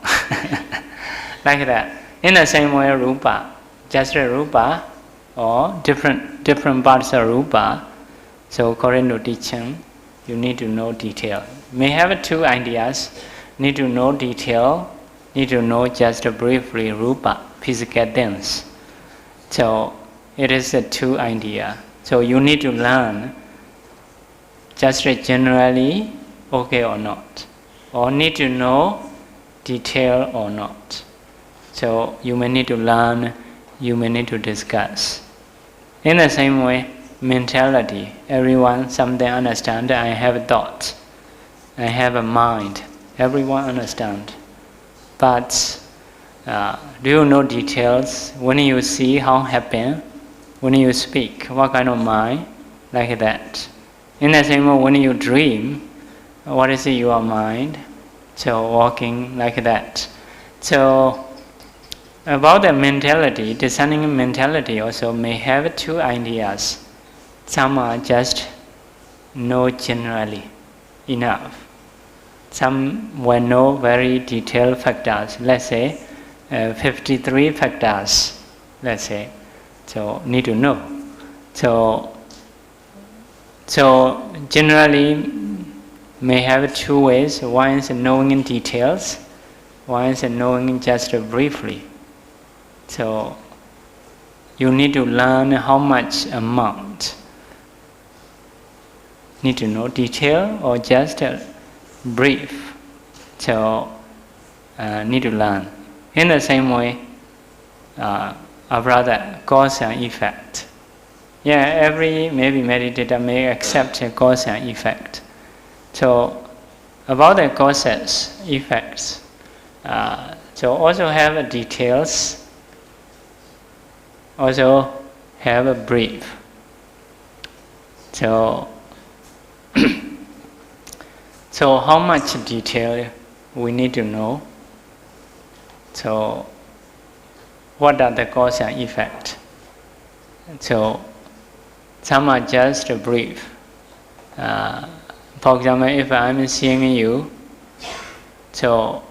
Like that. In the same way, rupa, just a rupa or different parts of rupa. So according to teaching, you need to know detail. May have two ideas. Need to know detail. Need to know just briefly rupa, physical things. So it is a two idea. So you need to learn just generally, okay or not, or need to know detail or not. So you may need to learn, you may need to discuss. In the same way, mentality. Everyone something understand. I have a thought. I have a mind. Everyone understand. But do you know details? When you see how happen, when you speak, what kind of mind? Like that. In the same way, when you dream, what is your mind? So walking like that. So about the mentality, discerning mentality also may have two ideas. Some are just know generally enough. Some will know very detailed factors. Let's say 53 factors. Let's say, so need to know. So generally may have two ways. One is knowing in details. One is knowing just briefly. So you need to learn how much amount. Need to know detail or just brief. So need to learn. In the same way, a brother, cause and effect. Yeah, every maybe meditator may accept a cause and effect. So about the causes, effects, so also have details. Also have a brief. So so how much detail we need to know? So what are the cause and effect? So some are just brief. For example, if I'm seeing you, so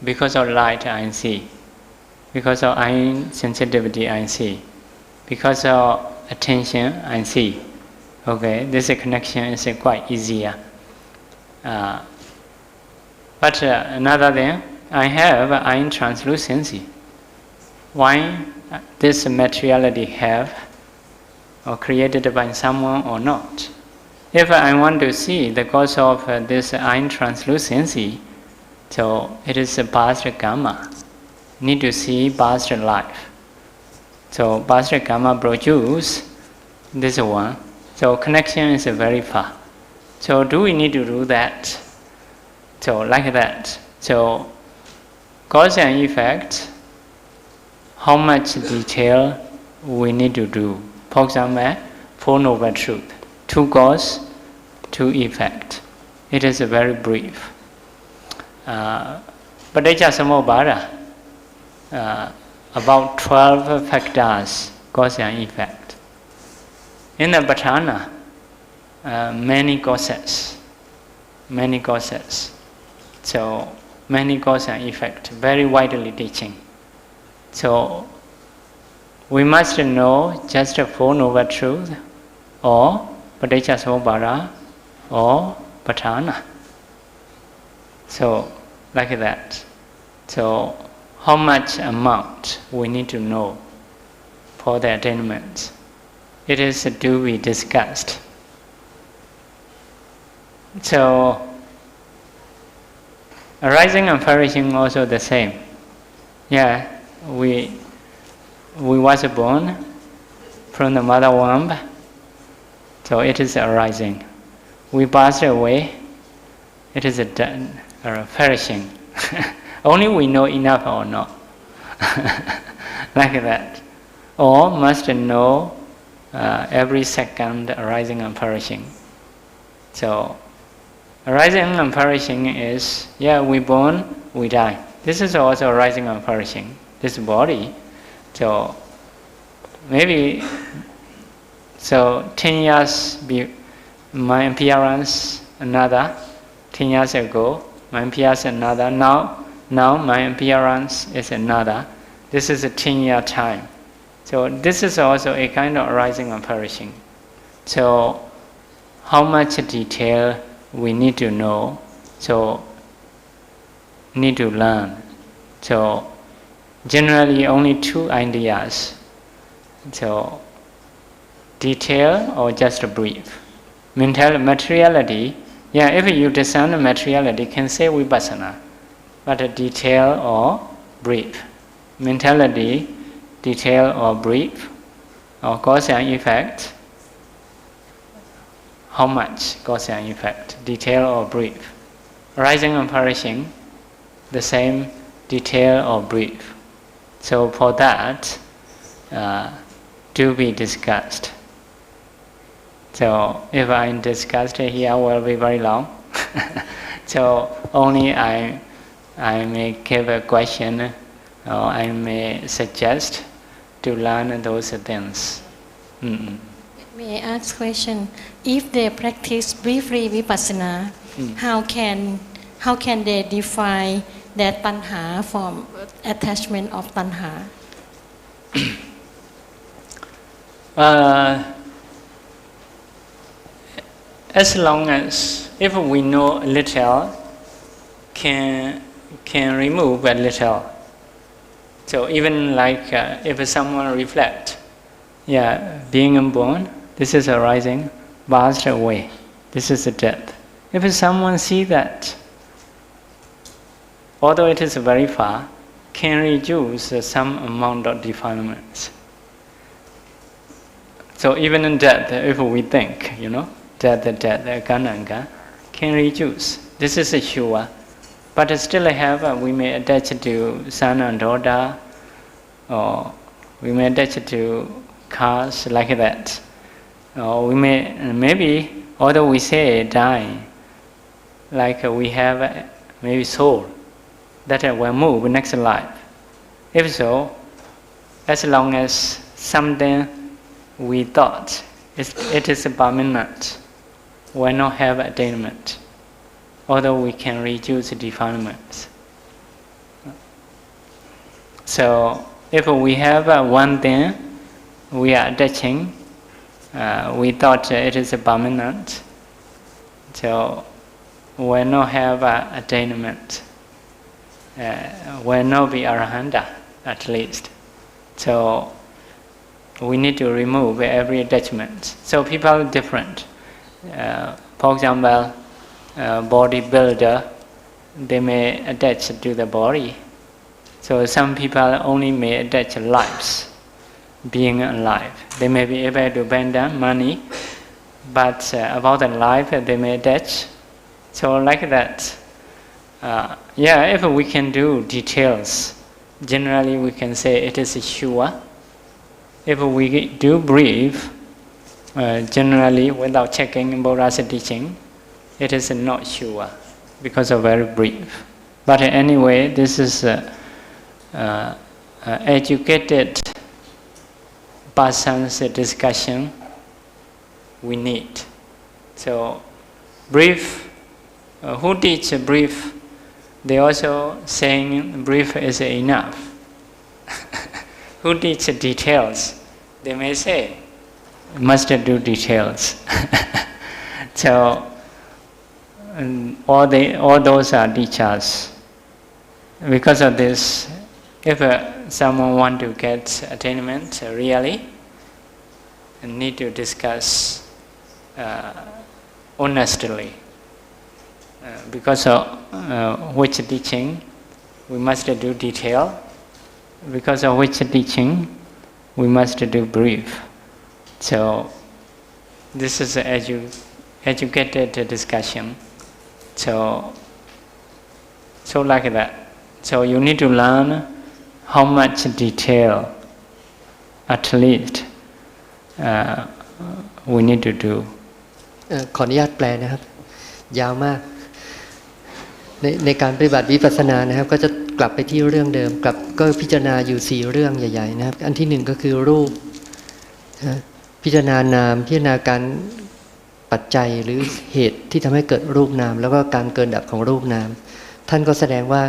because of light I see. Because of eye sensitivity, I see. Because of attention, I see. Okay, this connection is quite easier. But another thing, I have eye translucency. Why this materiality have or created by someone or not? If I want to see the cause of this eye translucency, so it is a past karma. Need to see past life. So past karma produce this one. So connection is very far. So do we need to do that? So like that. So cause and effect, how much detail we need to do. For example, Four Noble Truth. Two cause, two effect. It is very brief. Paticca Samuppada, about 12 factors, cause and effect. In the Patthana, many causes. So many cause and effect, very widely teaching. So we must know just Four Noble Truth or Paticca Samuppada or Patthana. So like that. So how much amount we need to know for the attainment? It is to be discussed. So arising and perishing also the same. Yeah, we was born from the mother womb, so it is arising. We passed away, it is perishing. Only we know enough or not. Like that. Or must know every second arising and perishing. So arising and perishing is, yeah, we born, we die. This is also arising and perishing. This body. So maybe 10 years my appearance another, 10 years ago my appearance another, now my appearance is another. This is a 10-year time. So this is also a kind of arising and perishing. So how much detail we need to know, so need to learn. So generally only two ideas. So detail or just brief. Materiality, yeah, if you discern materiality, can say vipassana. But detail or brief. Mentality, detail or brief, or cause and effect. How much cause and effect, detail or brief. Arising and perishing, the same, detail or brief. So for that, to be discussed. So if I discussed here, will be very long. So only I may give a question, or I may suggest to learn those things. May I ask question? If they practice briefly vipassana, how can they define that tanha from attachment of tanha? As long as if we know a little, can remove a little. So even like if someone reflect, yeah, being born, this is arising, passed away, this is a death. If someone see that, although it is very far, can reduce some amount of defilements. So even in death, if we think, death, kananga, can reduce. This is sure. But still we may attach to son and daughter, or we may attach to cars like that. Or we maybe, although we say dying, like we have maybe soul that will move next life. If so, as long as something we thought it is permanent, will not have attainment, although we can reduce defilements. So if we have one thing we are attaching, we thought it is permanent, so will not have attainment, will not be arahanta at least. So we need to remove every attachment. So people are different. For example, bodybuilder, they may attach to the body. So some people only may attach lives, being alive. They may be able to bend down money, but about the life they may attach. So like that. If we can do details, generally we can say it is sure. If we do brief, generally without checking Buddha's teaching, it is not sure because of very brief. But anyway, this is educated person's discussion we need. So brief, who teach brief, they also saying brief is enough. Who teach details, they may say must do details. So all those are teachers. Because of this, if someone want to get attainment really, need to discuss honestly. Because of which teaching we must do detail, because of which teaching we must do brief. So this is an educated discussion. So like that. So you need to learn how much detail at least we need to do. ขออนุญาตแปลนะครับยาวมากในการปฏิบัติวิปัสสนานะครับก็จะกลับไปที่เรื่องเดิมกลับก็พิจารณาอยู่4เรื่องใหญ่ๆนะครับอันที่1ก็คือรูปพิจารณานามพิจารณาการปัจจัยหรือเหตุที่ทำให้เกิดรูปนามแล้วก็การเกิดดับของรูปนามท่านก็แสดงว่า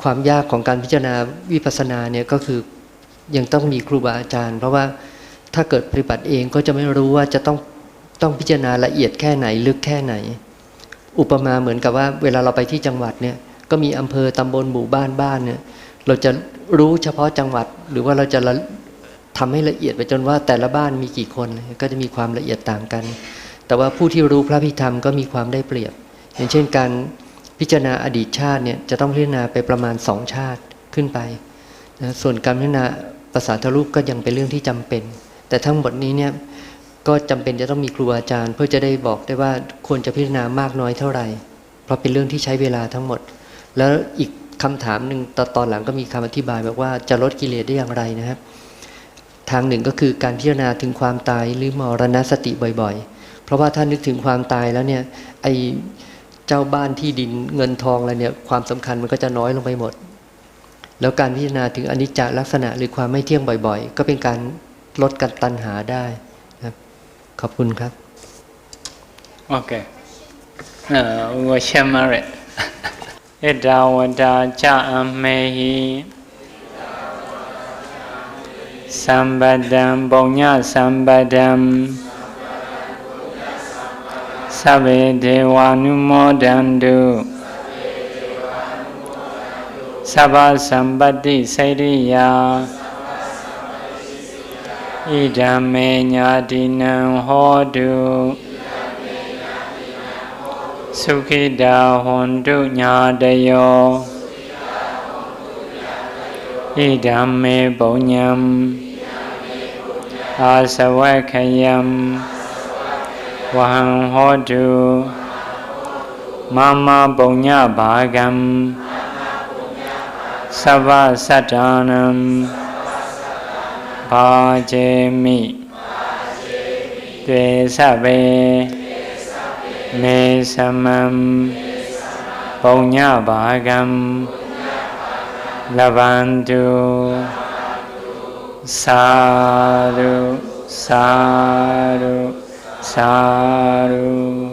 ความยากของการพิจารณาวิปัสสนาเนี่ยก็คือยังต้องมีครูบาอาจารย์เพราะว่าถ้าเกิดปฏิบัติเองก็จะไม่รู้ว่าจะต้องพิจารณาละเอียดแค่ไหนลึกแค่ไหนอุปมาเหมือนกับว่าเวลาเราไปที่จังหวัดเนี่ยก็มีอำเภอตำบลหมู่บ้านเนี่ยเราจะรู้เฉพาะจังหวัดหรือว่าเราจะทำให้ละเอียดไปจนว่าแต่ละบ้านมีกี่คนก็จะมีความละเอียดต่างกันแต่ว่าผู้ที่รู้พระพิธรรมก็มีความได้เปรียบอย่างเช่นการพิจารณาอดีตชาติเนี่ยจะต้องพิจารณาไปประมาณ2ชาติขึ้นไปนะส่วนการพิจารณาภาษาทรูปก็ยังเป็นเรื่องที่จำเป็นแต่ทั้งหมดนี้เนี่ยก็จำเป็นจะต้องมีครูอาจารย์เพื่อจะได้บอกได้ว่าควรจะพิจารณามากน้อยเท่าไหร่เพราะเป็นเรื่องที่ใช้เวลาทั้งหมดแล้วอีกคำถามหนึ่งตอนหลังก็มีคำอธิบายบอกว่าจะลดกิเลสได้อย่างไรนะครับทางหนึ่งก็คือการพิจารณาถึงความตายหรือมรณสติบ่อยๆเพราะว่าถ้านึกถึงความตายแล้วเนี่ยไอ้เจ้าบ้านที่ดินเงินทองอะไรเนี่ยความสำคัญมันก็จะน้อยลงไปหมดแล้วการพิจารณาถึงอนิจจลักษณะหรือความไม่เที่ยงบ่อยๆก็เป็นการลดการตัณหาได้ครับขอบคุณครับ Okay. We will share merit. Idawada cha amehi Sambadam Bonya Sambadam Sabe Devanumodandu Sabha Sambati Sairiya Idame Nyadinam Hodu Sukhida Hondu Nyadayo Idame Bonyam Asawakayam Wahang Hodu Mama Bonya Bhagam Sava Sadanam Bhajemi Dvesabe Me Samam Bonya Bhagam Lavandu Sadhu Sadhu Sadhu